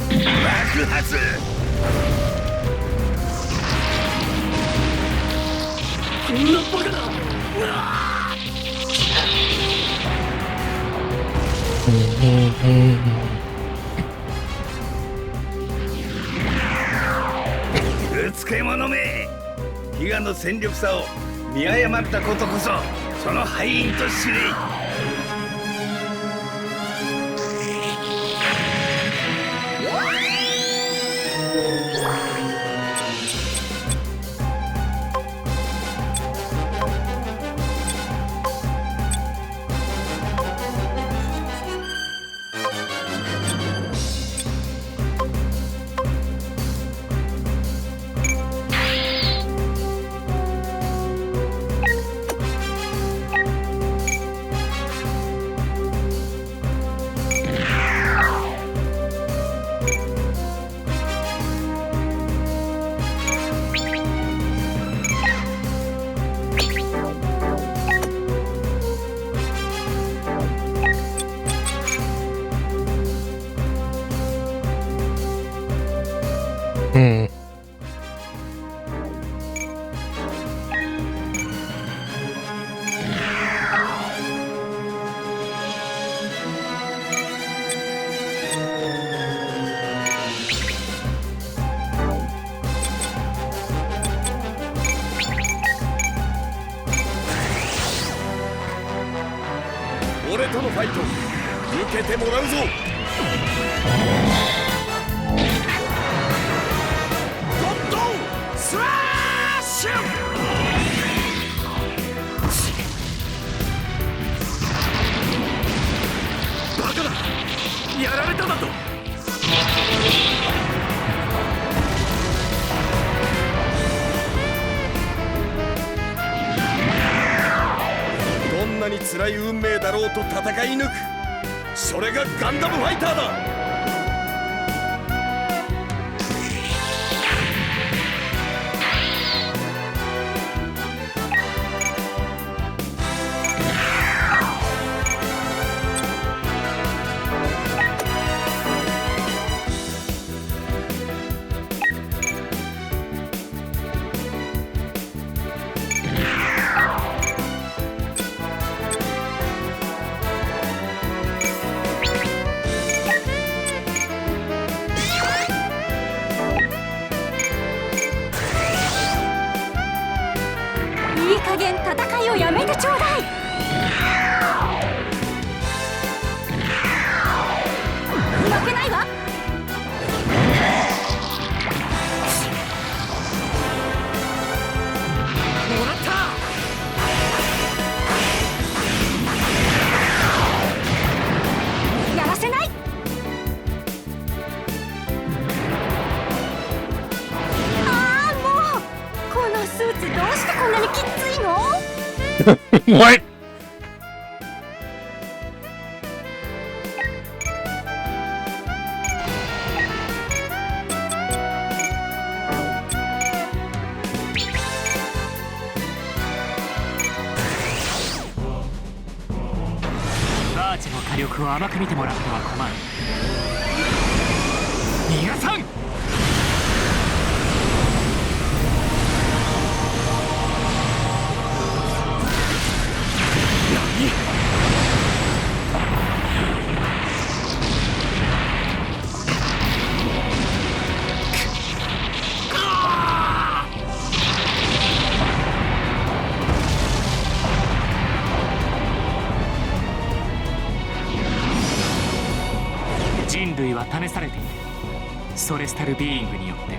ー爆発。こんなバカな。うつけ者め、飢餓の戦力差を見誤ったことこそその敗因と知れ。俺とのファイト受けてもらうぞ。ゴッドスラッシュ。バカだ、やられただと。どんなに辛い運命だろうと戦い抜く、それがガンダムファイターだ。いい加減戦いをやめてちょうだい。負けないわ。もらった。やらせない。ああ、もうこのスーツどうしてこんなにきっついの？What? バーチの火力を甘く見てもらっては困る。逃がさん。人類は試されている。ソレスタルビーイングによって。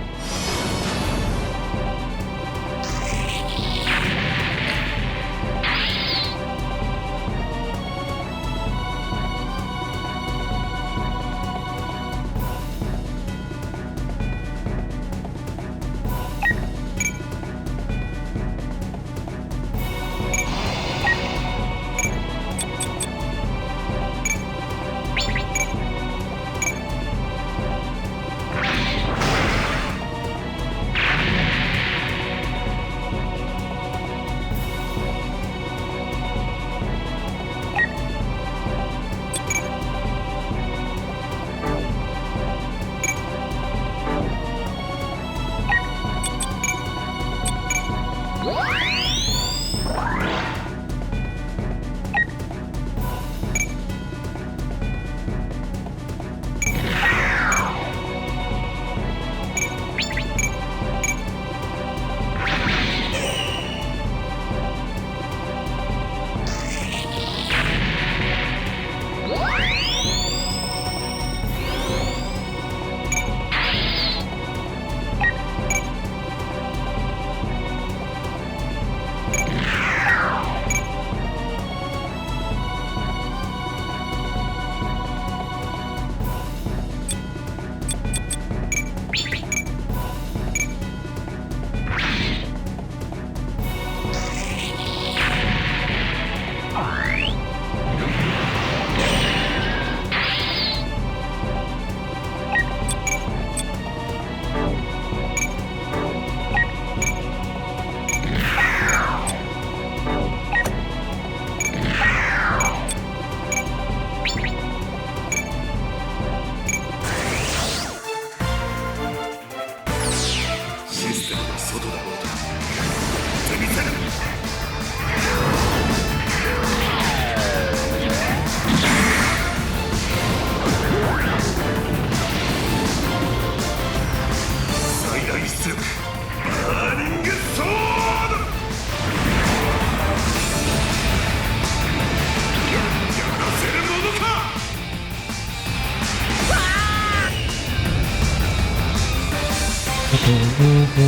こ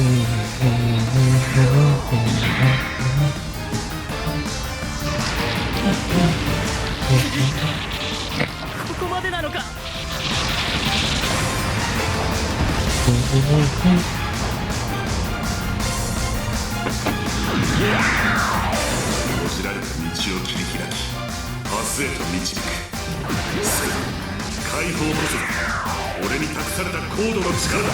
こまでなのか。閉じられた道を切り開き明日へと導く。解放こそ俺に託された高度の力だ。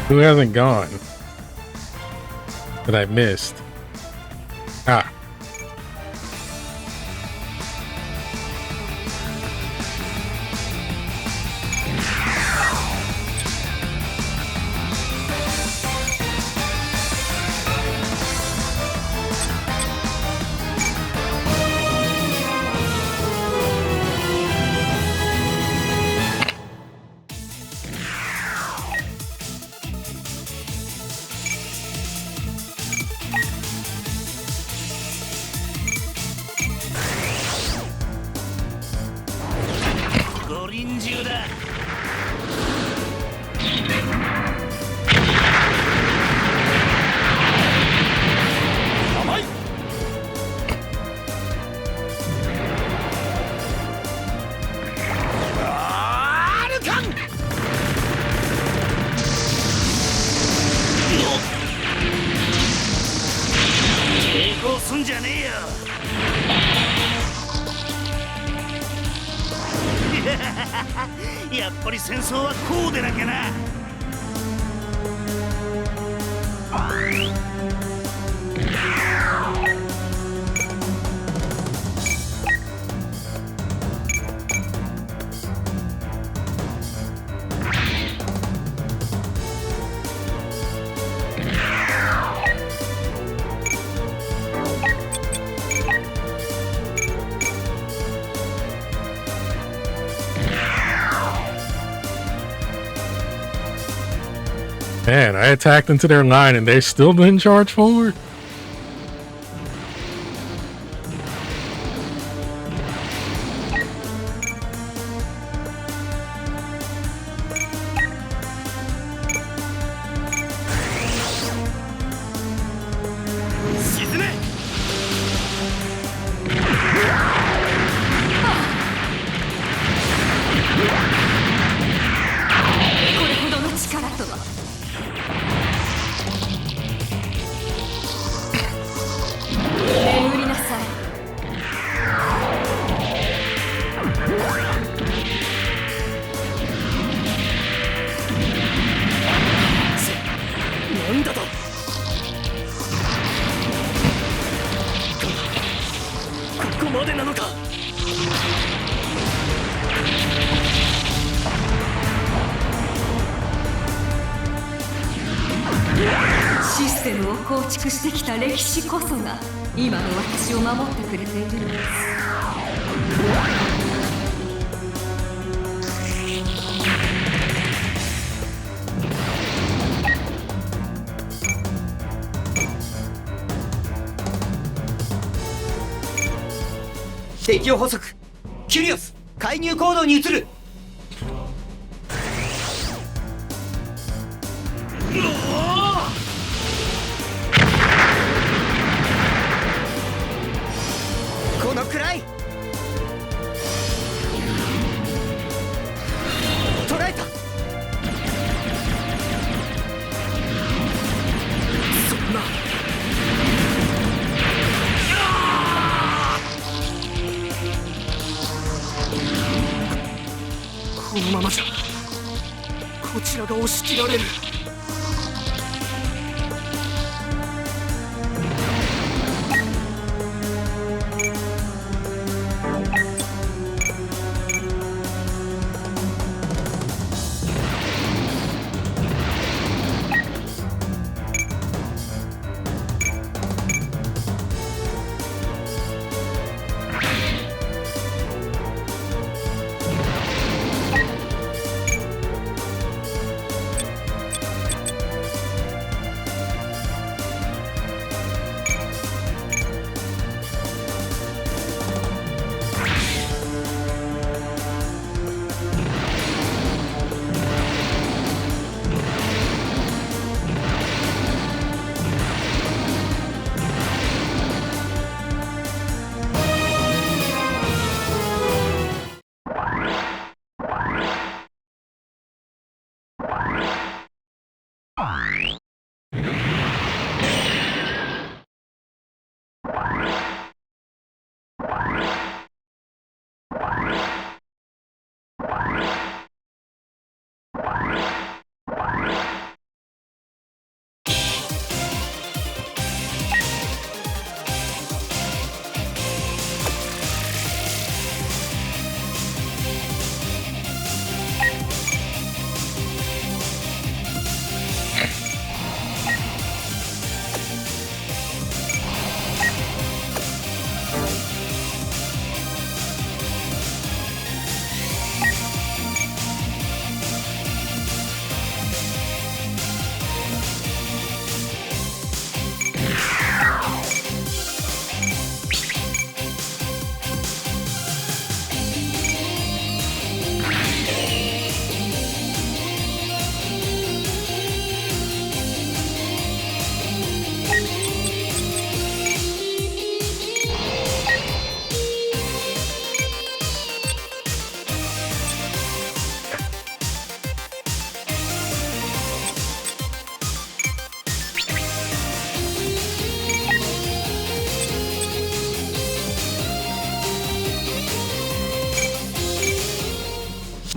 Who hasn't gone that I missed? Ah.やっぱり戦争はこうでなきゃな。Man, I attacked into their line and they still didn't charge forward. までなのか。システムを構築してきた歴史こそが今の私を守ってくれているのです。敵を捕捉。キュリオス介入行動に移る。このくらい。捕らえた。そんな。このままじゃこちらが押し切られる。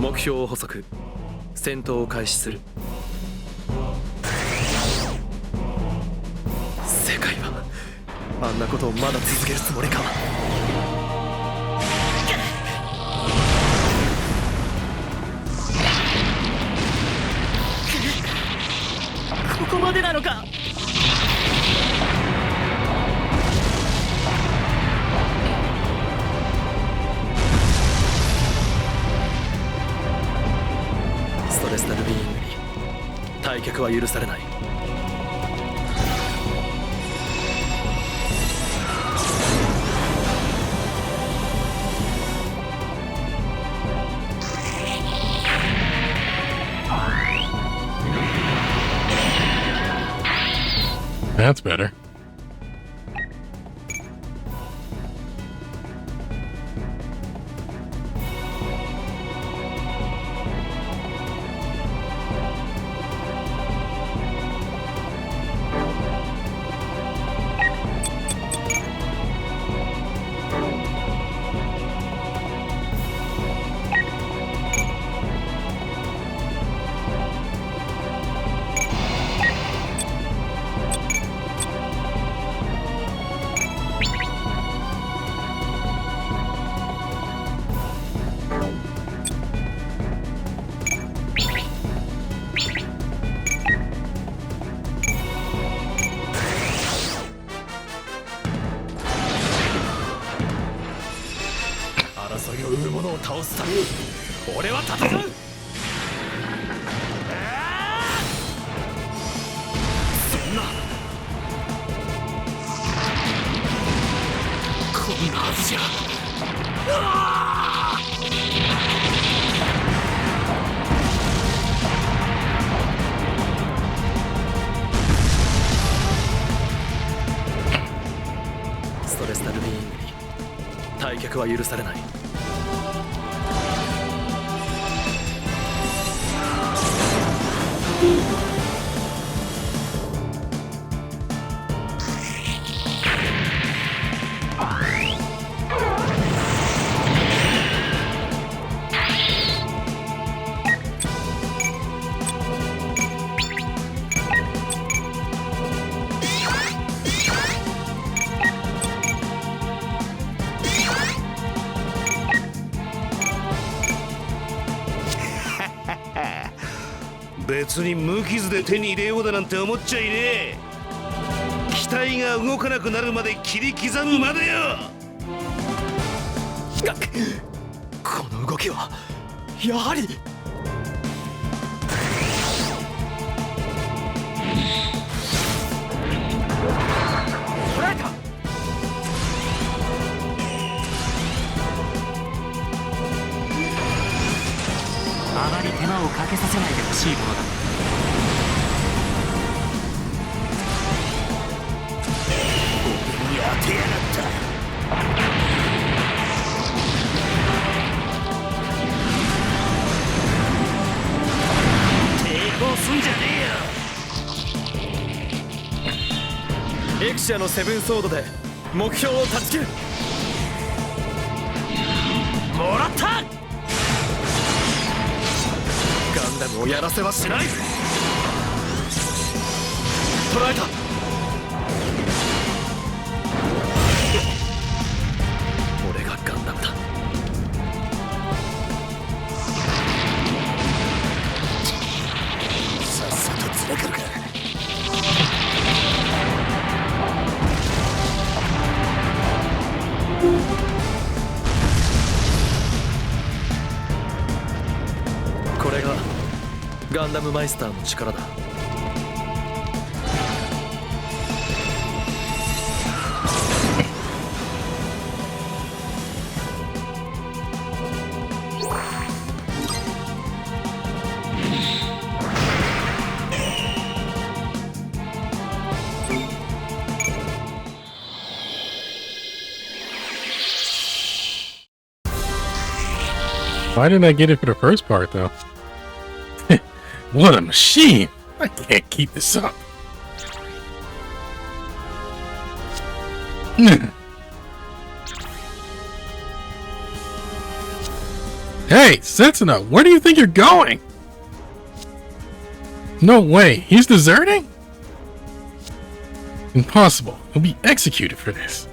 目標を捕捉。戦闘を開始する。世界はあんなことをまだ続けるつもりか。ここまでなのか。ストレスタルビーイングに退却は許されない。That's better. 者を倒すために俺は戦う。そんなこんなはずじゃ。ストレスタルビーイングに退却は許されない。別に無傷で手に入れようだなんて思っちゃいねえ。機体が動かなくなるまで切り刻むまでよ。この動きはやはり捕らえた。あまり手間をかけさせないでほしいものだ。俺に当てやがった。抵抗すんじゃねえよ。エクシアのセブンソードで目標を断ち切る。もらった。ガンダムをやらせはしない。捕らえた。俺がガンダムだ。さっさとずらかるか。これがガンダムマイスターの力だ。Why didn't I get it for the first part, though? What a machine! I can't keep this up. Hey, Setsuna, where do you think you're going? No way, he's deserting? Impossible. He'll be executed for this.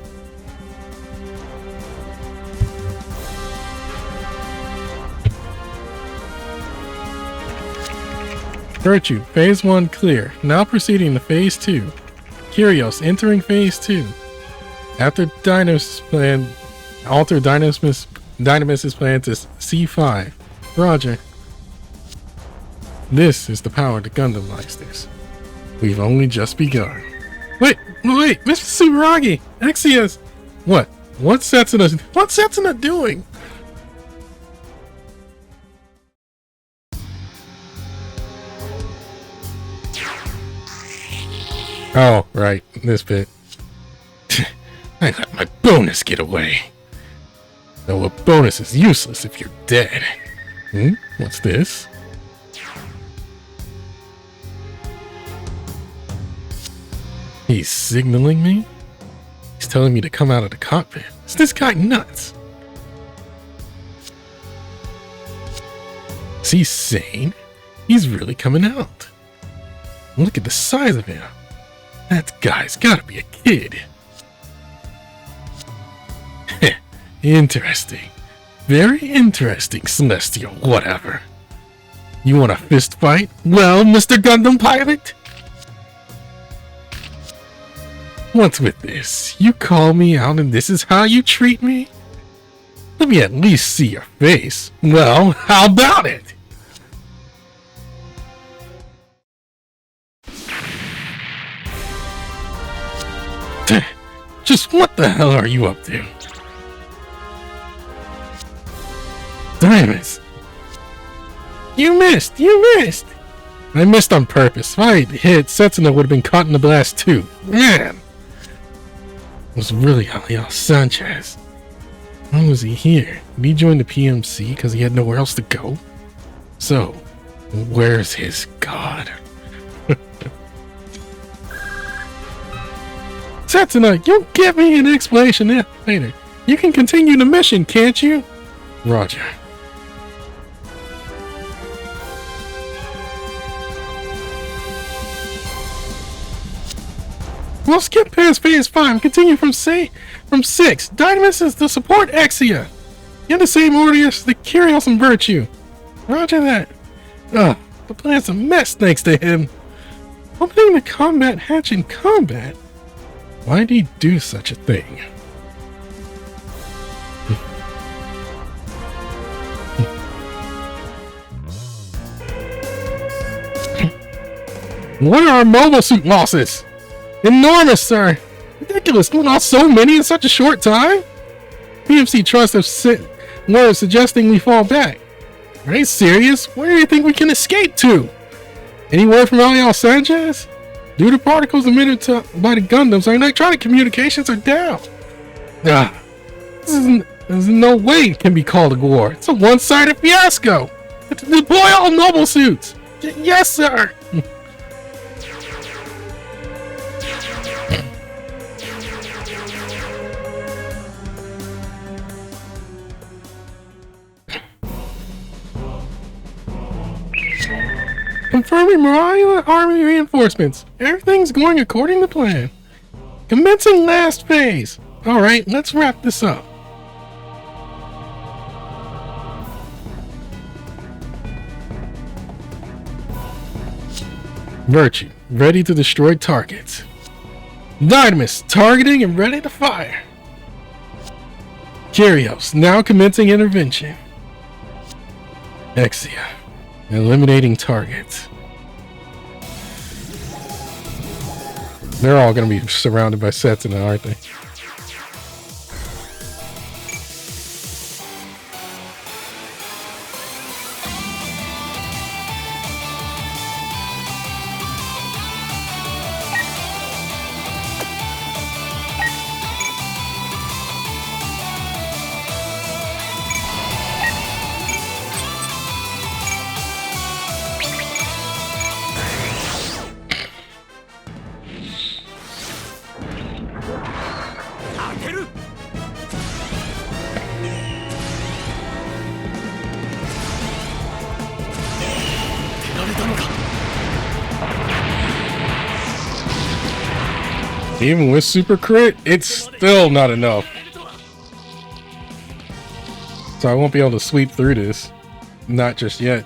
Virtue, Phase 1 clear. Now proceeding to Phase 2. Kyrios entering Phase 2. After Dynamis' plan, alter Dynamis' plan to C5. Roger. This is the power to Gundam Meisters. We've only just begun. Wait, Mr. Tsuragi! Exius! What? What's Setsuna doing? Oh, right, this bit. I let my bonus get away. Though a bonus is useless if you're dead. What's this? He's signaling me? He's telling me to come out of the cockpit. Is this guy nuts? Is he sane? He's really coming out. Look at the size of him. That guy's gotta be a kid. Interesting. Very interesting, Celestial whatever. You want a fist fight? Well, Mr. Gundam Pilot? What's with this? You call me out and this is how you treat me? Let me at least see your face. Well, how about it? Just what the hell are you up to? Diamonds! You missed! You missed! I missed on purpose. If I hit, Setsuna would have been caught in the blast too. Man! It was really Aliel Sanchez. Why was he here? Did he join the PMC because he had nowhere else to go? So, where's his god? Setsuna, you'll give me an explanation later. You can continue the mission, can't you? Roger. We'll skip past phase 5 and continue from 6. Dynamis is to support Exia. In the same order as the Curios and Virtue. Roger that. The plan's a mess thanks to him. Opening the combat hatch in combat? Why'd he do such a thing? What are our mobile suit losses? Enormous, sir! Ridiculous, we lost so many in such a short time? PMC Trust have sent words suggesting we fall back. Are you serious? Where do you think we can escape to? Any word from Aliel Sanchez? Due to particles emitted by the Gundams, our electronic communications are down. There's no way it can be called a war. It's a one-sided fiasco. Deploy all mobile suits. Yes, sir. Confirming Mariah Army reinforcements. Everything's going according to plan. Commencing last phase. Alright, let's wrap this up. Virtue, ready to destroy targets. Dynamis, targeting and ready to fire. Curios, now commencing intervention. Exia, eliminating targets. They're all going to be surrounded by Setsuna, aren't they? Even with super crit, it's still not enough. So I won't be able to sweep through this. Not just yet.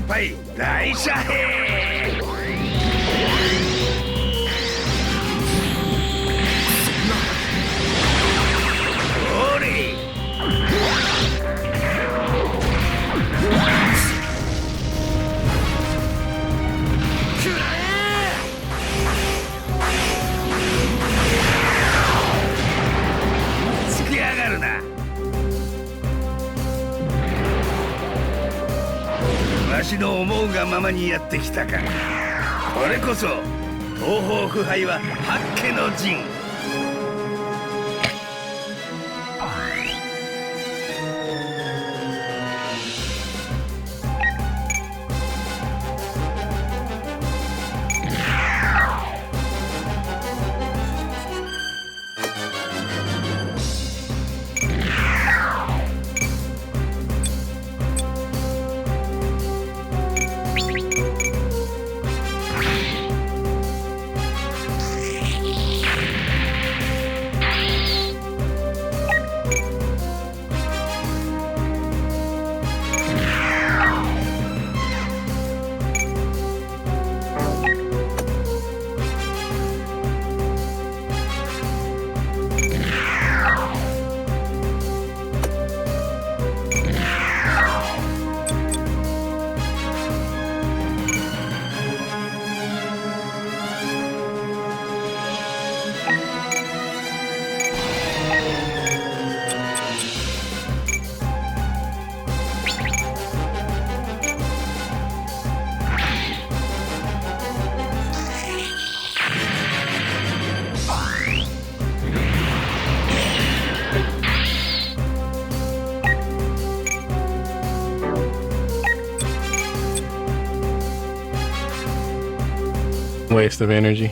輩大遮蔽。おりつきやがるな。わしの思うがままにやってきたか。これこそ東方腐敗は八家の陣。Waste of energy.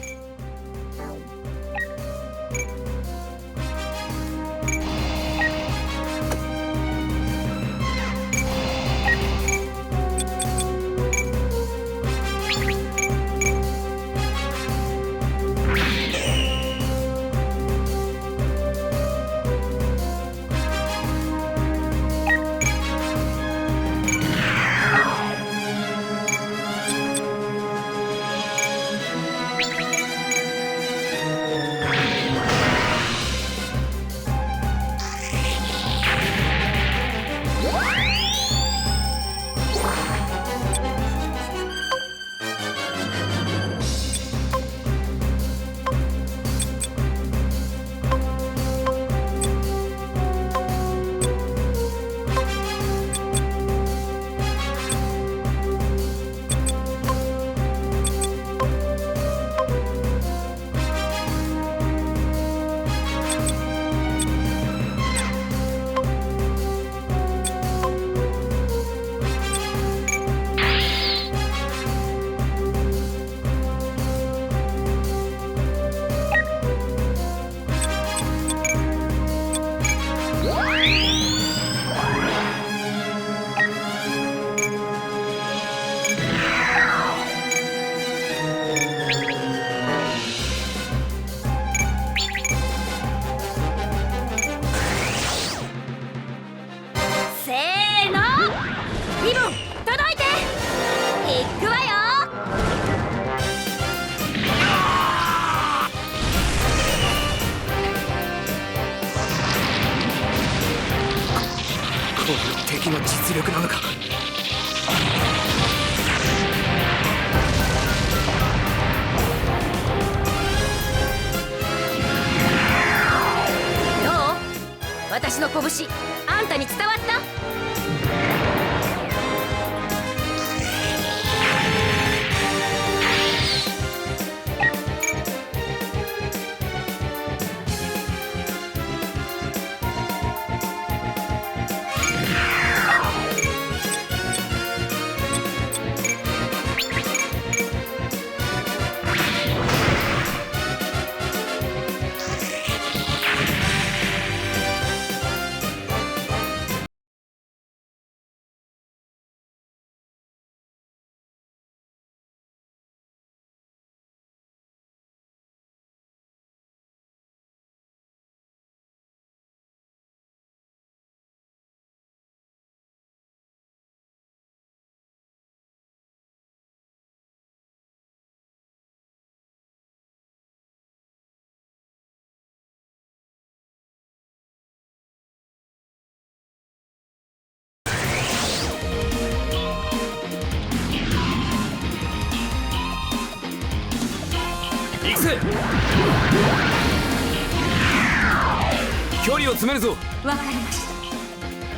距離を詰めるぞ。わかりまし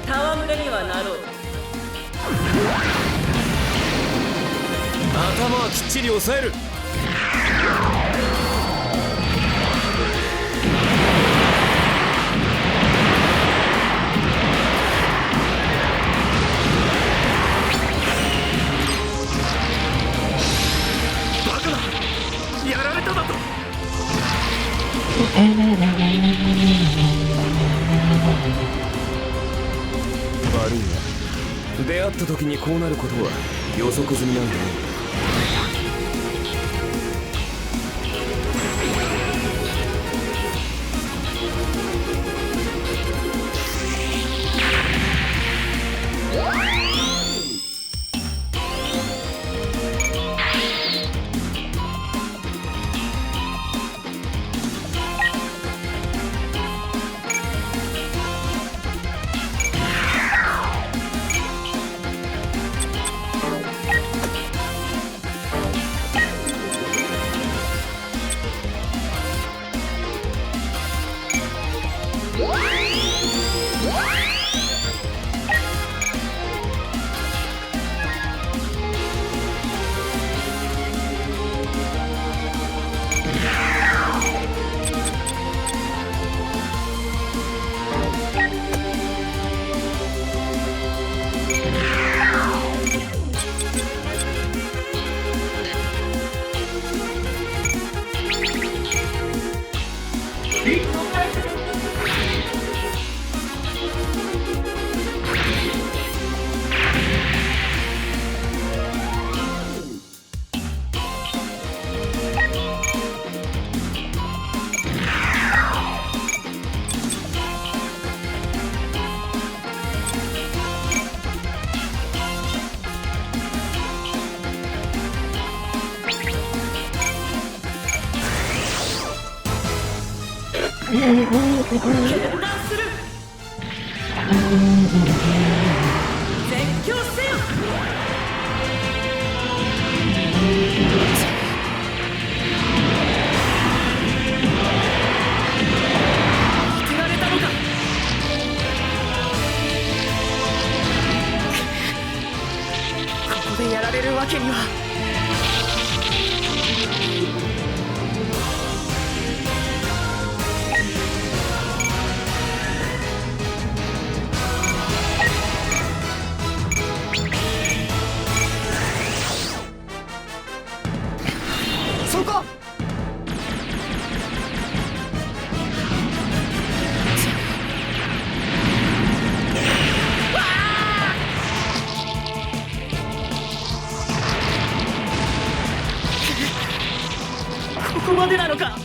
た。戯れにはなろう。頭はきっちり抑える。バカだ、やられただと。悪いな、出会った時にこうなることは予測済みなんだね。決断する。絶叫せよ。当てられたのか。ここでやられるわけには。そこ。ここまでなのか。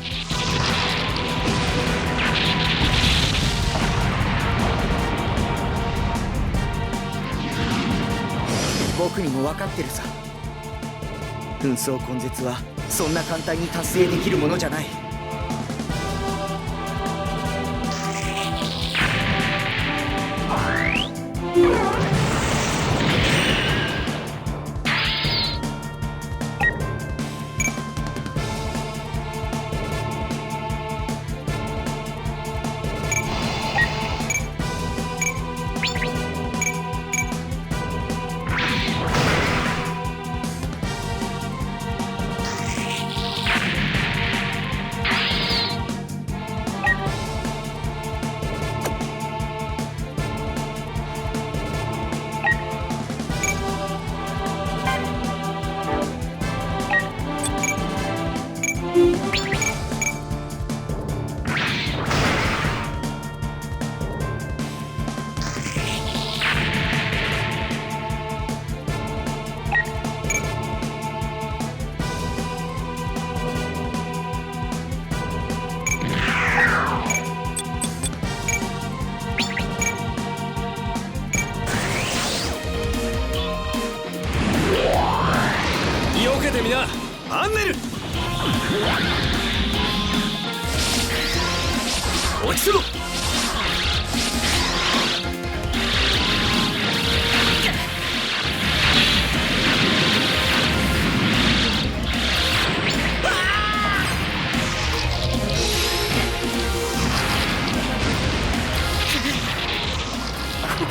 僕にも分かってるさ。紛争根絶はそんな簡単に達成できるものじゃない。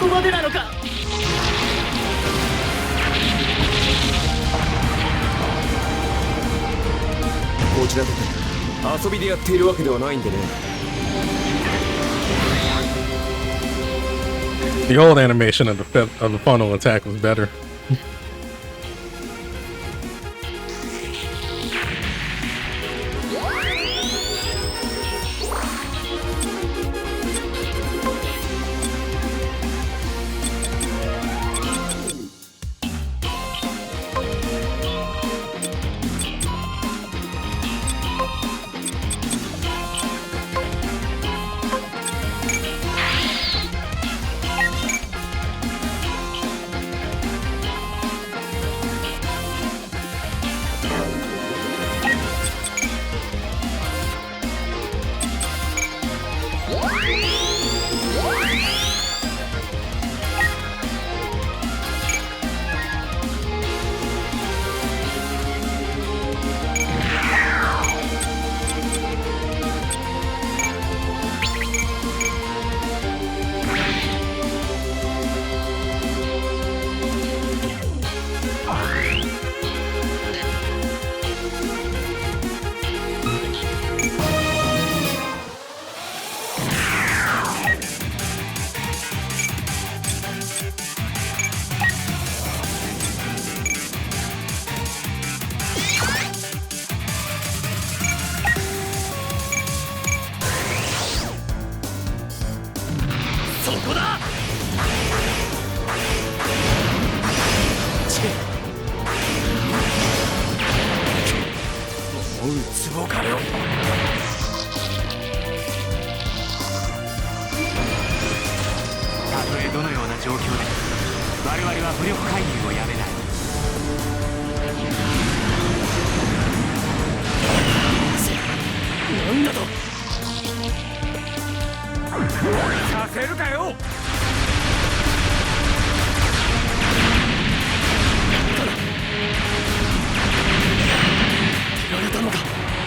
こまでなのか。こちらとて遊びでやっているわけではないんでね。The old animation of the funnel attack was better.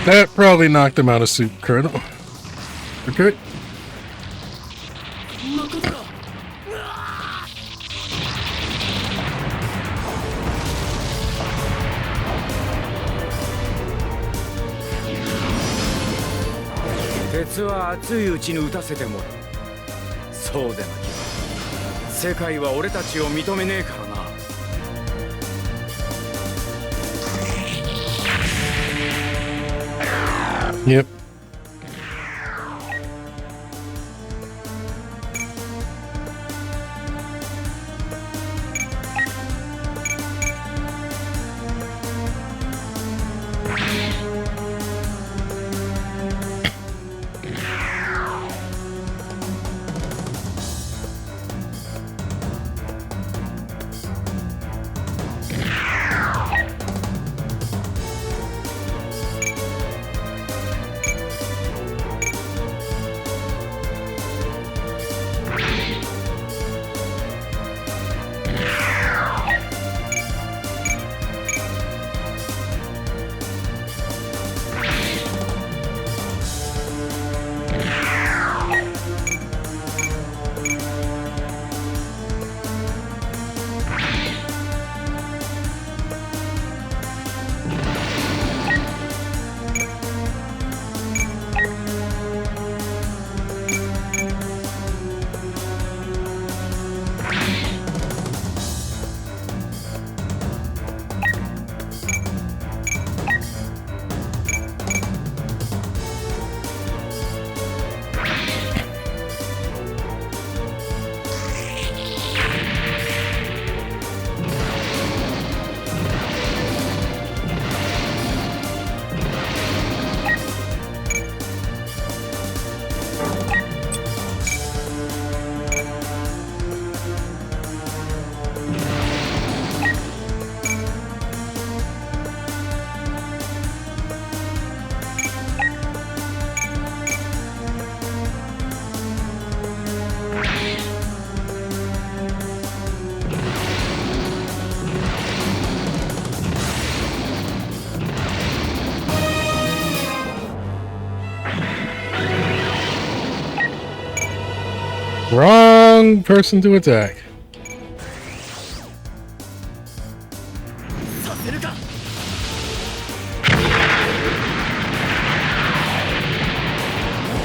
That probably knocked him out of Super Colonel. Okay.鉄は熱いうちに打たせてもらう。そうでなきゃ世界は俺たちを認めねえからな。Yep. Wrong. wrong person to attack. させるか。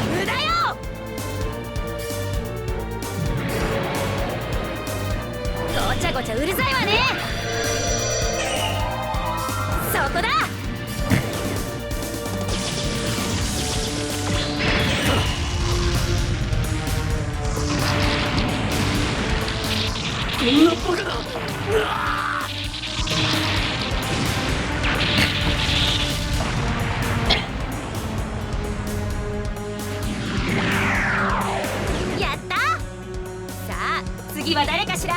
無駄よ。ごちゃごちゃうるさいわね。そこだ。こんなバカな。やった。さあ次は誰かしら。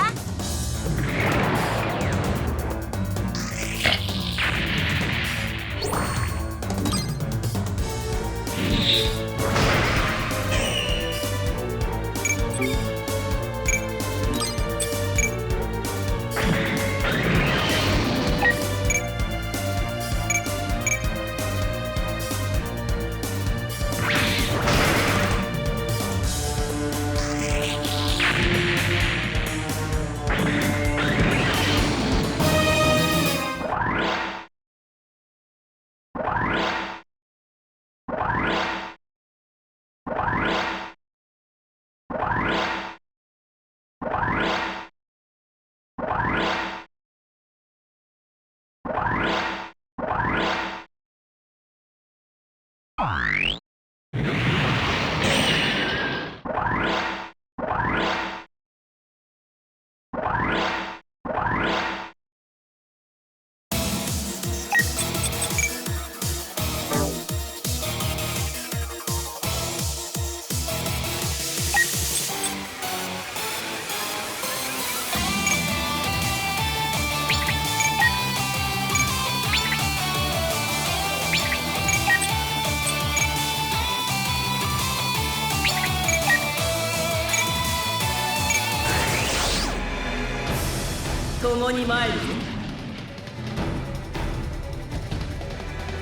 共に参るぞ。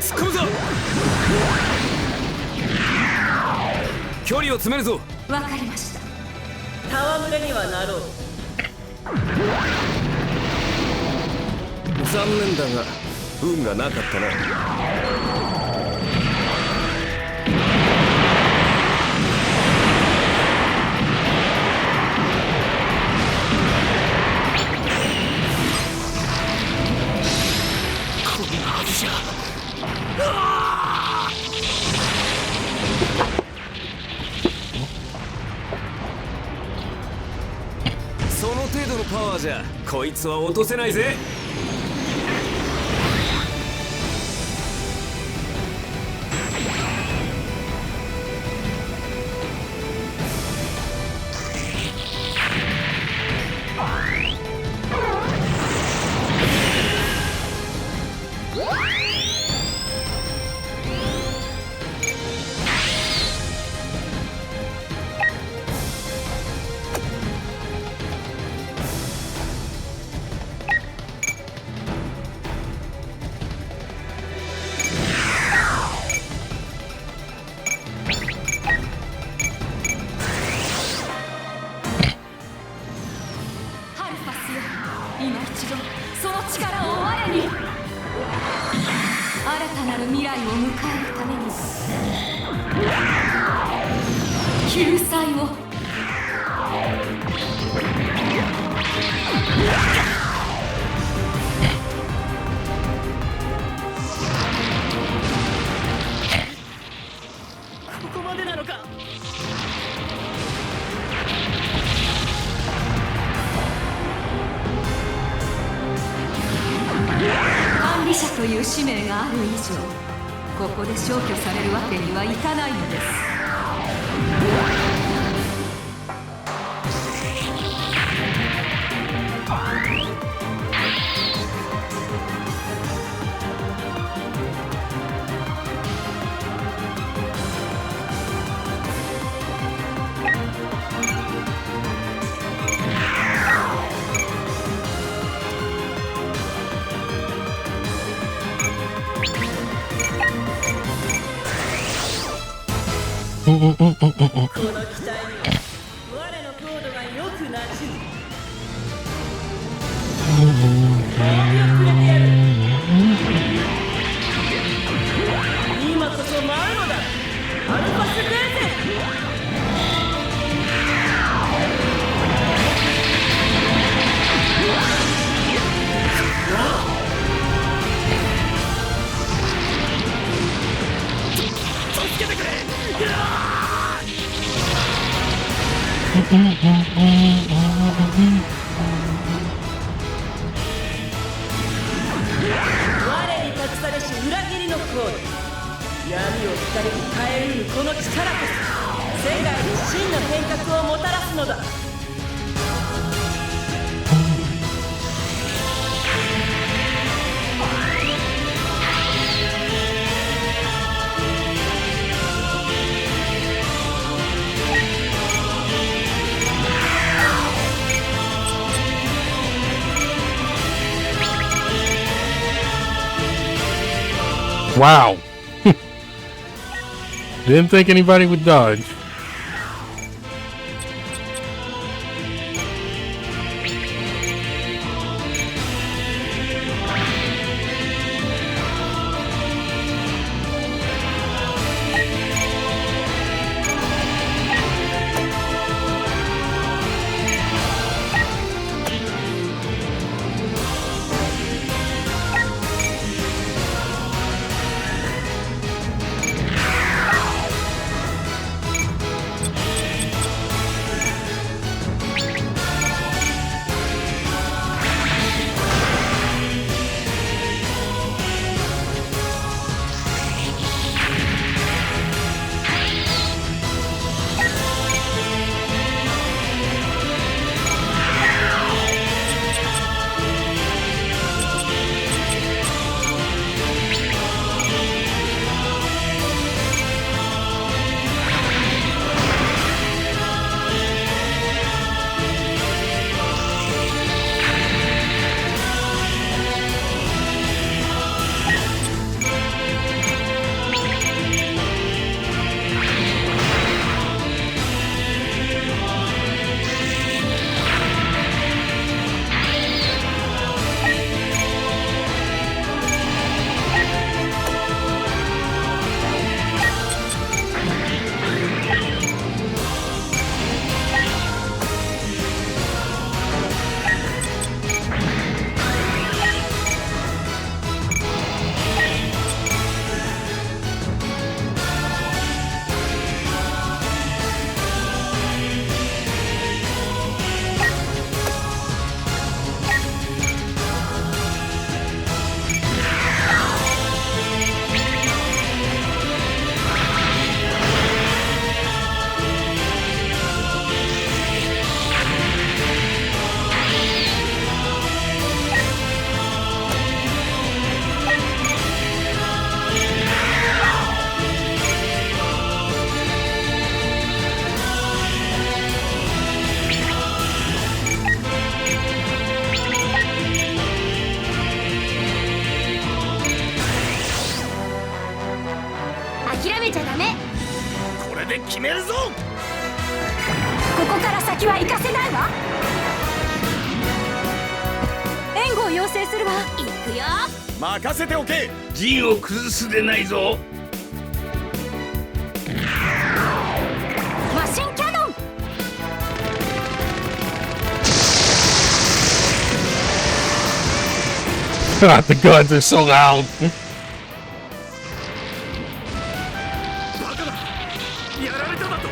突っ込むぞ。距離を詰めるぞ。わかりました。戯れにはなろう。残念だが運がなかったな。その程度のパワーじゃこいつは落とせないぜ。今一度その力を我に。新たなる未来を迎えるために救済を。ここまでなのか。管理者という使命がある以上、ここで消去されるわけにはいかないのです。この機体には我のコードが4今こそ舞うのだアルファスクエーゼ。助けてくれ。我に託されし裏切りのコード、闇を光に変えうるこの力こそ世界に真の変革をもたらすのだ。Wow. Didn't think anybody would dodge.任せておけ。陣を崩すでないぞ。マシンキャノン。God, the guns are so loud. バカだ。やられただと。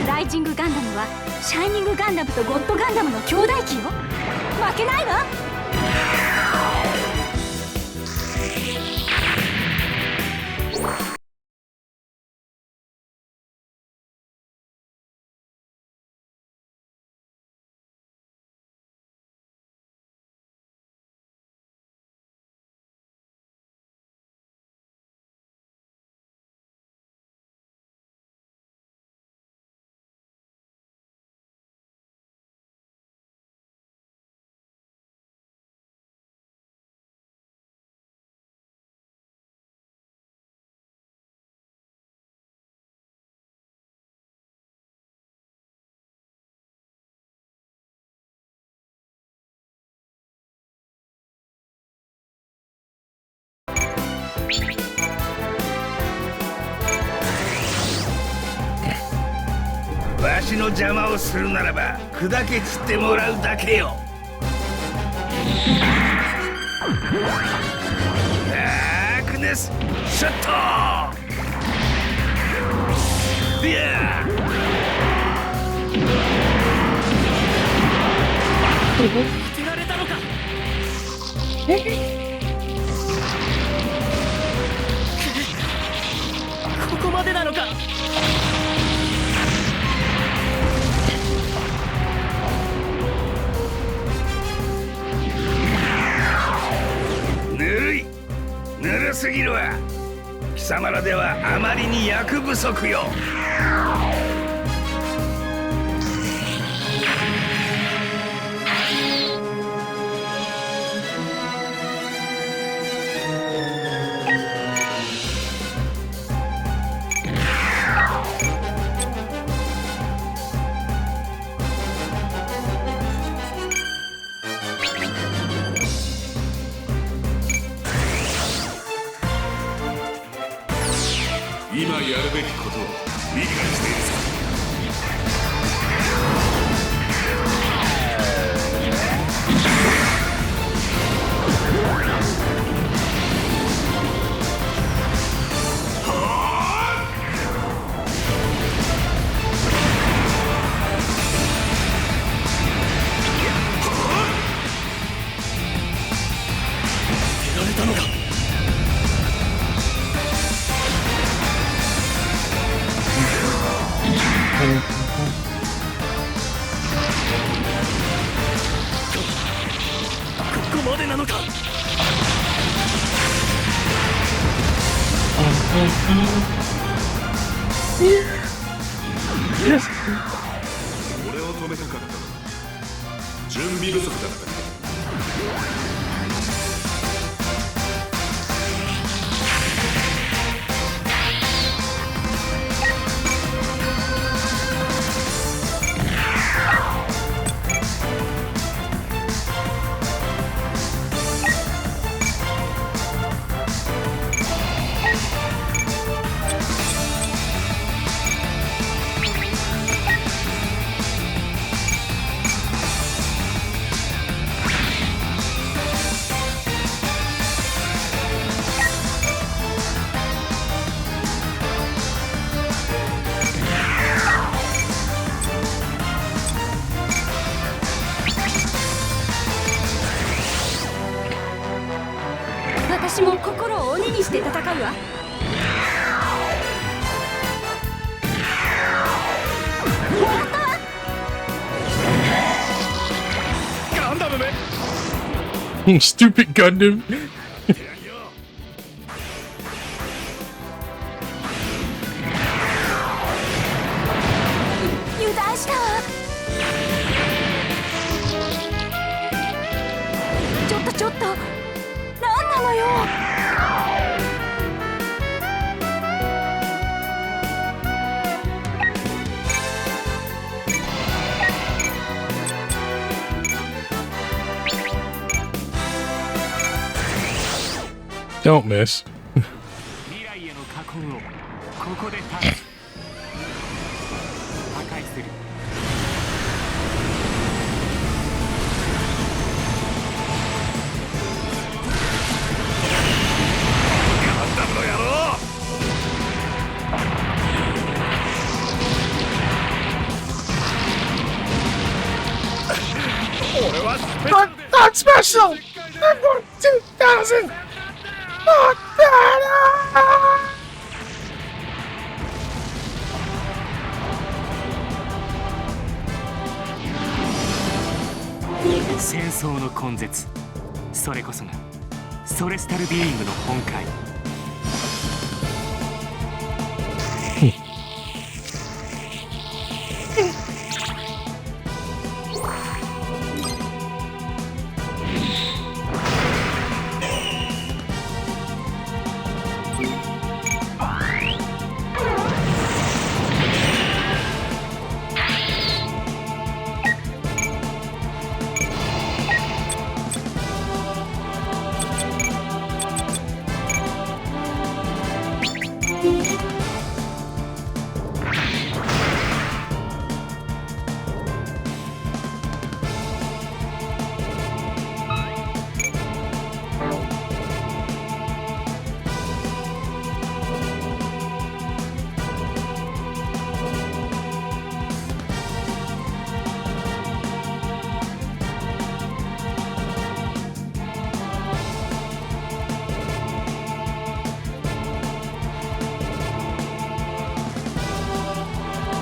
ライジングガンダムはシャイニングガンダムとゴッドガンダムの兄弟機よ。負けないわ。わしの邪魔をするならば砕け散ってもらうだけよ。ダークネスショット。いや当てられたのか。ここまでなのか。ぬるすぎるわ。貴様らではあまりに役不足よ。今やるべきことを理解しているさ。当てられたのか。ここまでなのか。俺を止めたかった。準備不足だった。私も心を鬼にして戦うわ。ガンダムめ。Stupid Gundam. 油断したわ。ちょっと何なのよ。Don't miss. 未来への禍根をここで断つ。破壊する。ガンダムの野郎。俺はNot special. Number 2000. Not better. 戦争の根絶、それこそがソレスタルビーイングの本懐。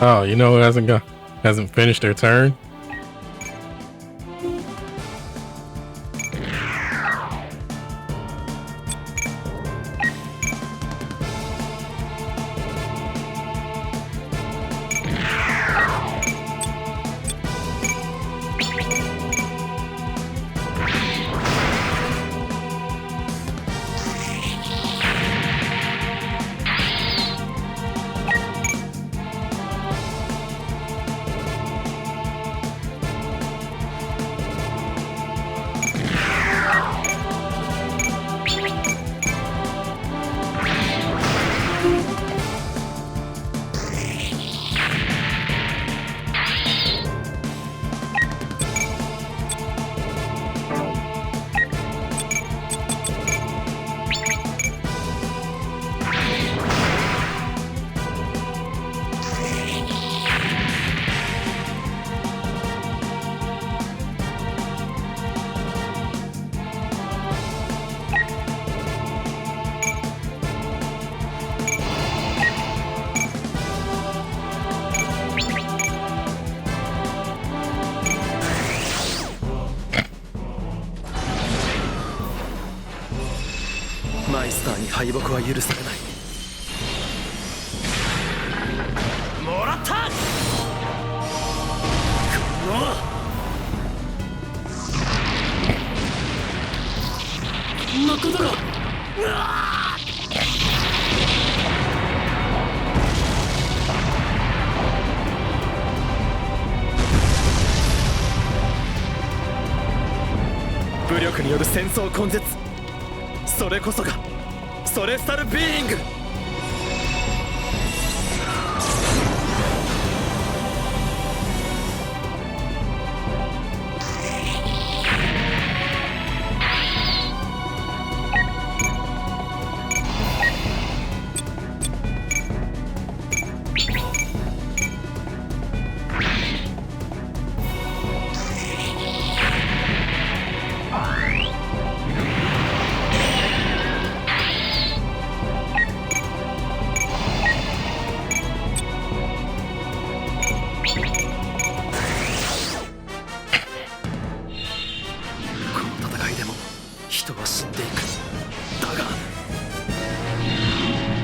Oh, you know who hasn't finished their turn?マイスターに敗北は許されない。もらった。こんなことが。武力による戦争根絶、それこそがソレスタルビーイング。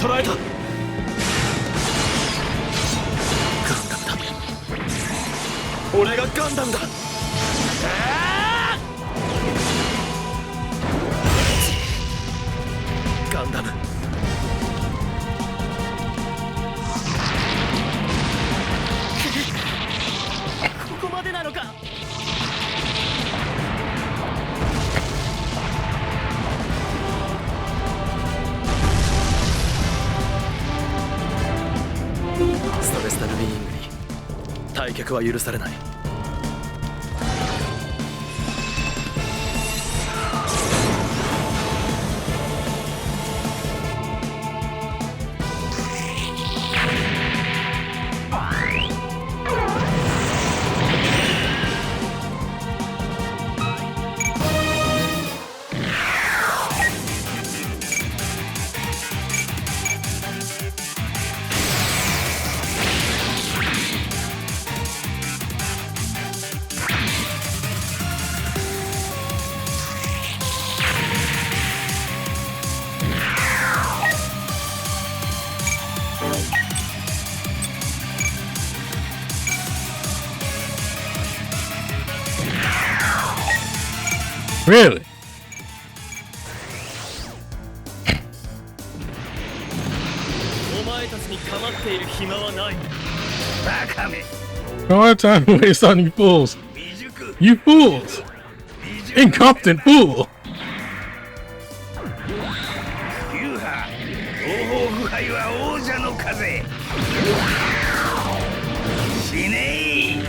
捕らえた。ガンダムだ。俺がガンダムだ。ガンダム。ここまでなのか。ストレスタルビーイングに退却は許されない。Really? お前たちに構っている暇はない。バカめ。 Don't have time to waste on you fools. You fools! Incompetent fool! ユーハ、東方腐敗は王者の風。死ねえ。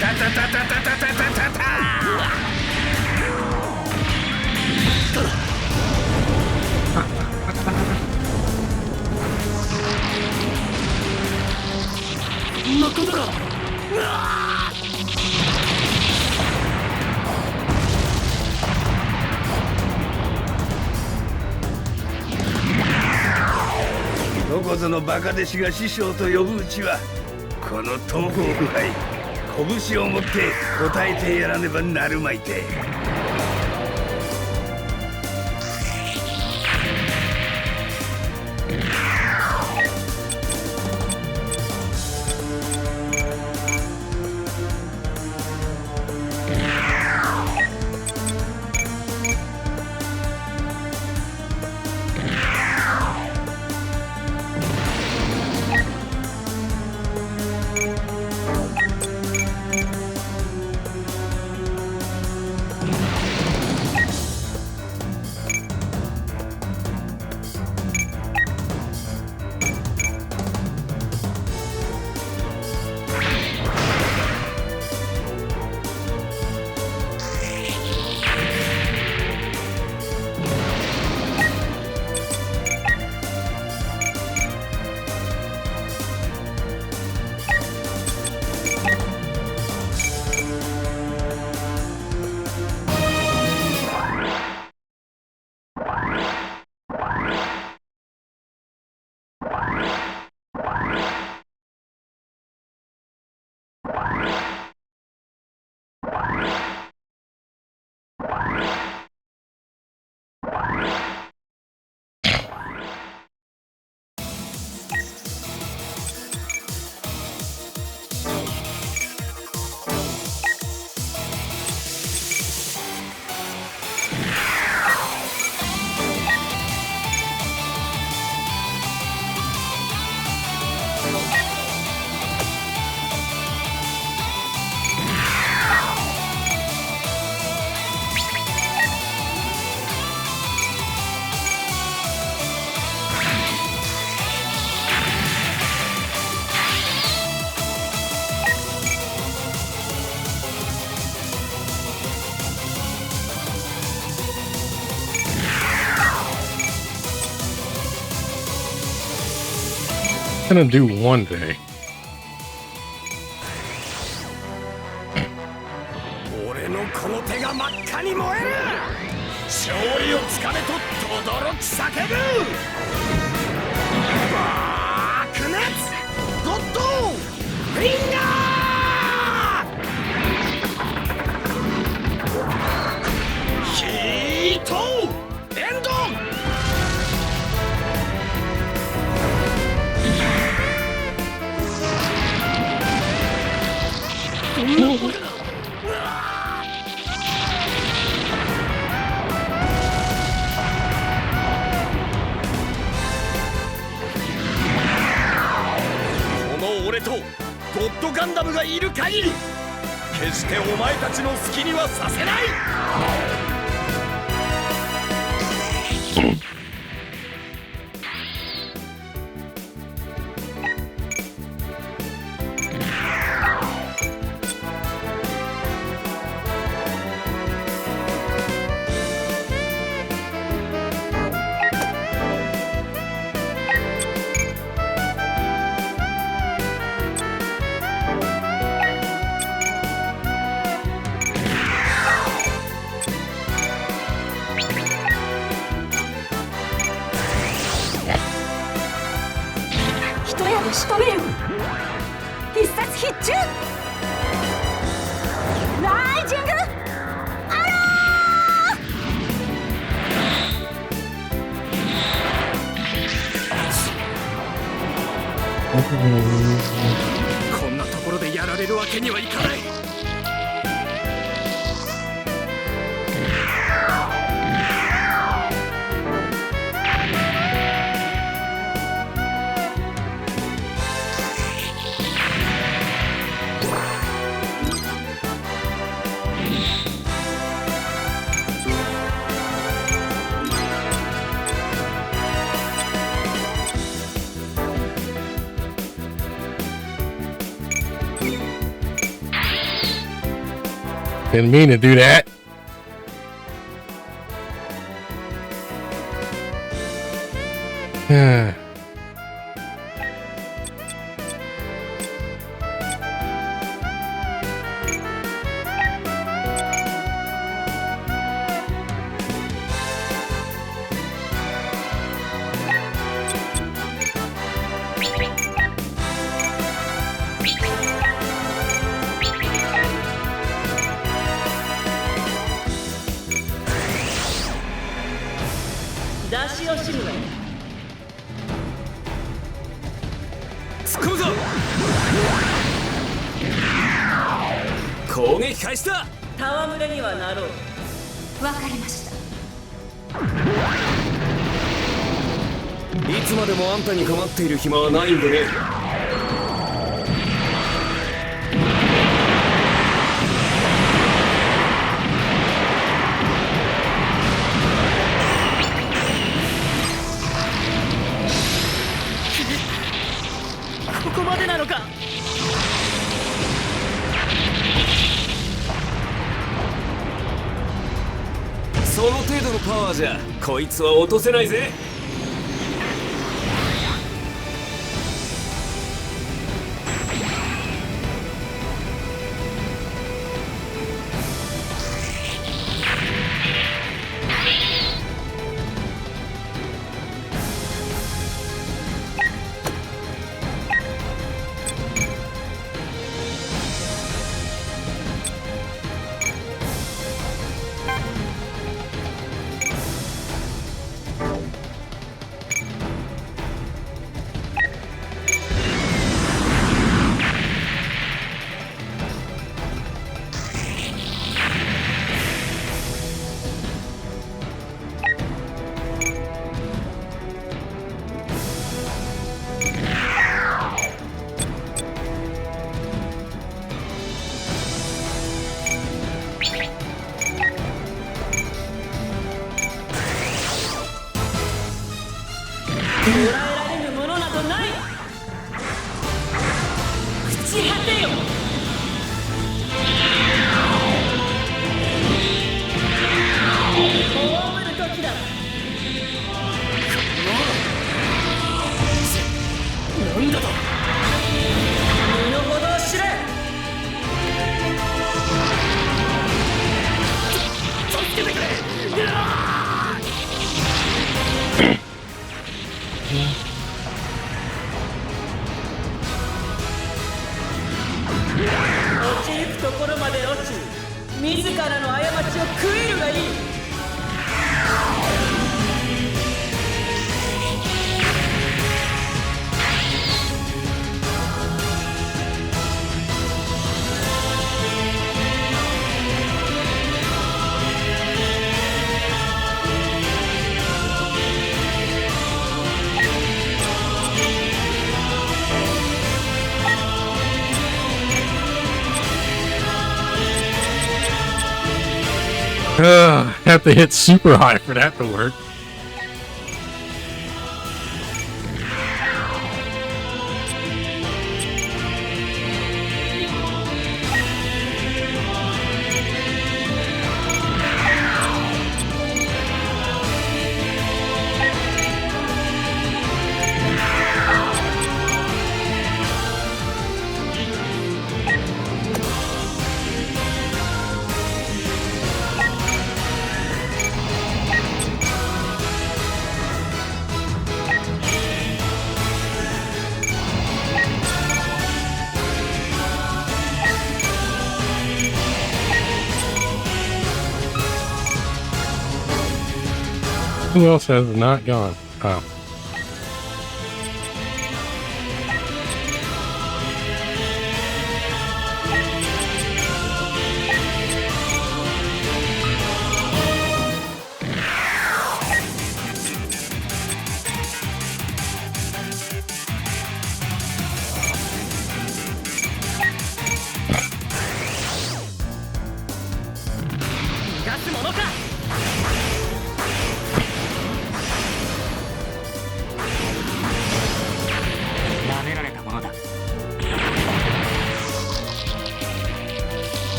タタタタタタタタタタ。こんなことが。こぞのバカ弟子が師匠と呼ぶうちはこの東方腐敗拳を持って答えてやらねばなるまいて。Gonna do one day. 俺のこの手が真っ赤に燃える。勝利をつかめと轟き叫ぶ。爆熱ゴッドフィンガーヒートエンド。俺とゴッドガンダムがいる限り決してお前たちの好きにはさせない。仕留める。必殺必中ライジングアロー。こんなところでやられるわけにはいかない。Didn't mean to do that. し惜しむがいい。突っ込むぞ。攻撃開始だ。戯れにはなろう。わかりました。いつまでもあんたに構っている暇はないんでね。ここまでなのか。その程度のパワーじゃこいつは落とせないぜ。捕らえられるものなどない。朽ち果てよ。葬る時だ。なんだと。身の程を知れ。助けてくれ。落ちゆくところまで落ち、自らの過ちを悔いるがいい。Have to hit super high for that to work. Who else has not gone? Oh.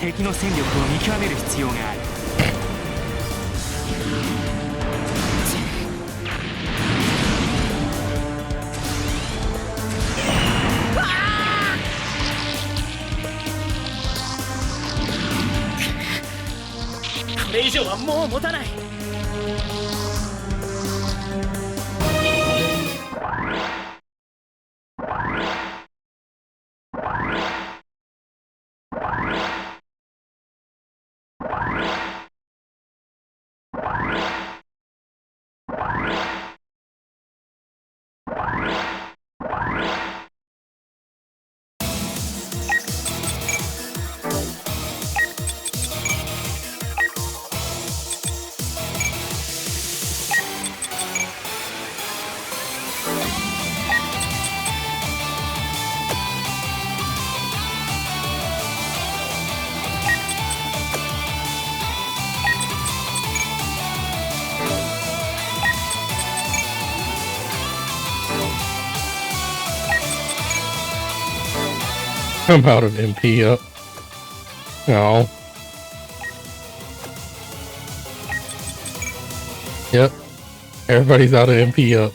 敵の戦力を見極める必要がある。これ以上はもう持たない。I'm out of MP up. Oh. Yep. Everybody's out of MP up.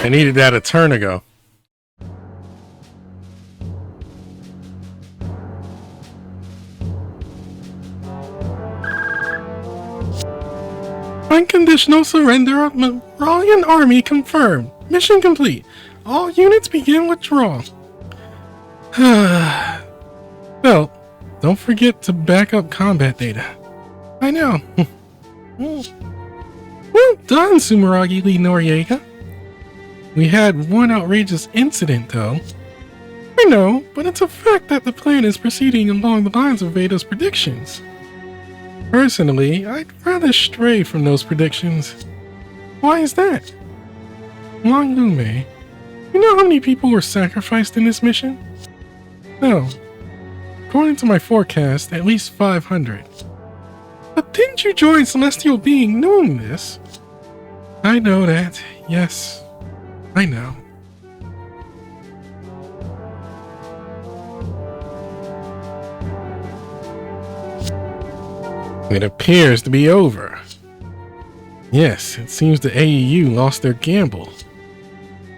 I needed that a turn ago. Unconditional surrender of Moralian army confirmed. Mission complete. All units begin withdrawal. Well, don't forget to back up combat data. I know. Well done, Sumeragi Lee Noriega. We had one outrageous incident, though. I know, but it's a fact that the plan is proceeding along the lines of Veda's predictions. Personally, I'd rather stray from those predictions. Why is that? Longume, you know how many people were sacrificed in this mission? No. According to my forecast, at least 500. But didn't you join Celestial Being knowing this? I know that, yes. I know. It appears to be over. Yes, it seems the AEU lost their gamble.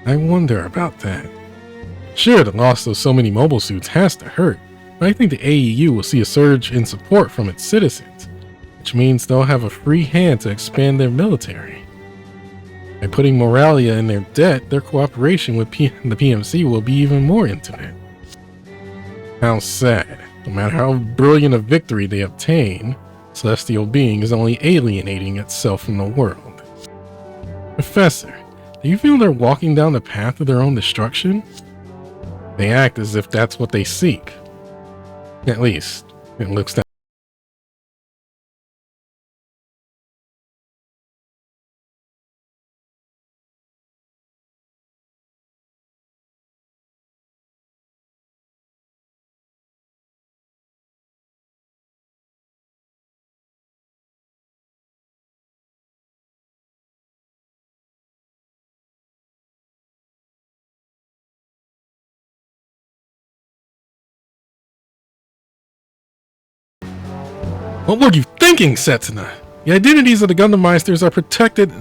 I wonder about that. Sure, the loss of so many mobile suits has to hurt, but I think the AEU will see a surge in support from its citizens, which means they'll have a free hand to expand their military. By putting Moralia in their debt, their cooperation with the PMC will be even more intimate. How sad. No matter how brilliant a victory they obtain, Celestial Being is only alienating itself from the world. Professor, do you feel they're walking down the path of their own destruction? They act as if that's what they seek. At least, it looks that. What were you thinking, Setsuna? The identities of the Gundam Meisters are protected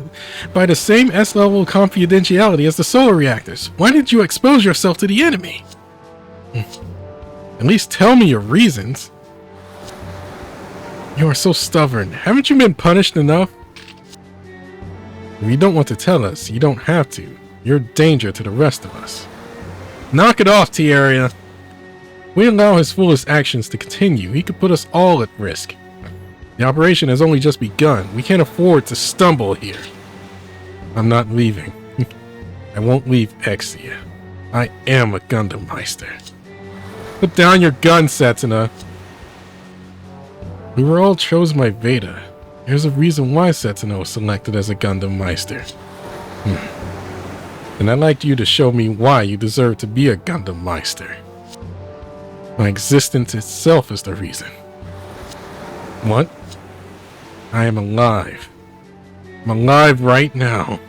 by the same S-level confidentiality as the solar reactors. Why did you expose yourself to the enemy? At least tell me your reasons. You are so stubborn. Haven't you been punished enough? If you don't want to tell us, you don't have to. You're a danger to the rest of us. Knock it off, T-Area. If we allow his foolish actions to continue, he could put us all at risk. The operation has only just begun. We can't afford to stumble here. I'm not leaving. I won't leave Exia. I am a Gundam Meister. Put down your gun, Setsuna. We were all chosen by Veda. There's a reason why Setsuna was selected as a Gundam Meister. And I'd like you to show me why you deserve to be a Gundam Meister. My existence itself is the reason. What? I am alive. I'm alive right now.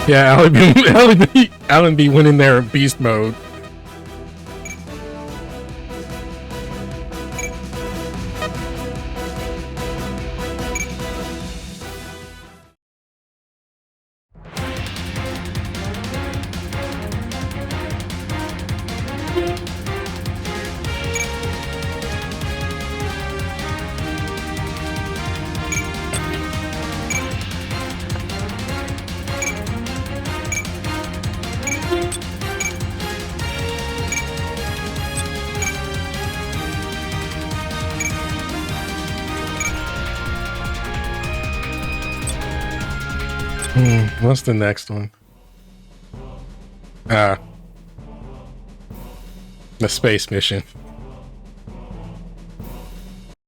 Yeah, Alan B went in there in beast mode. What's the next one? The space mission.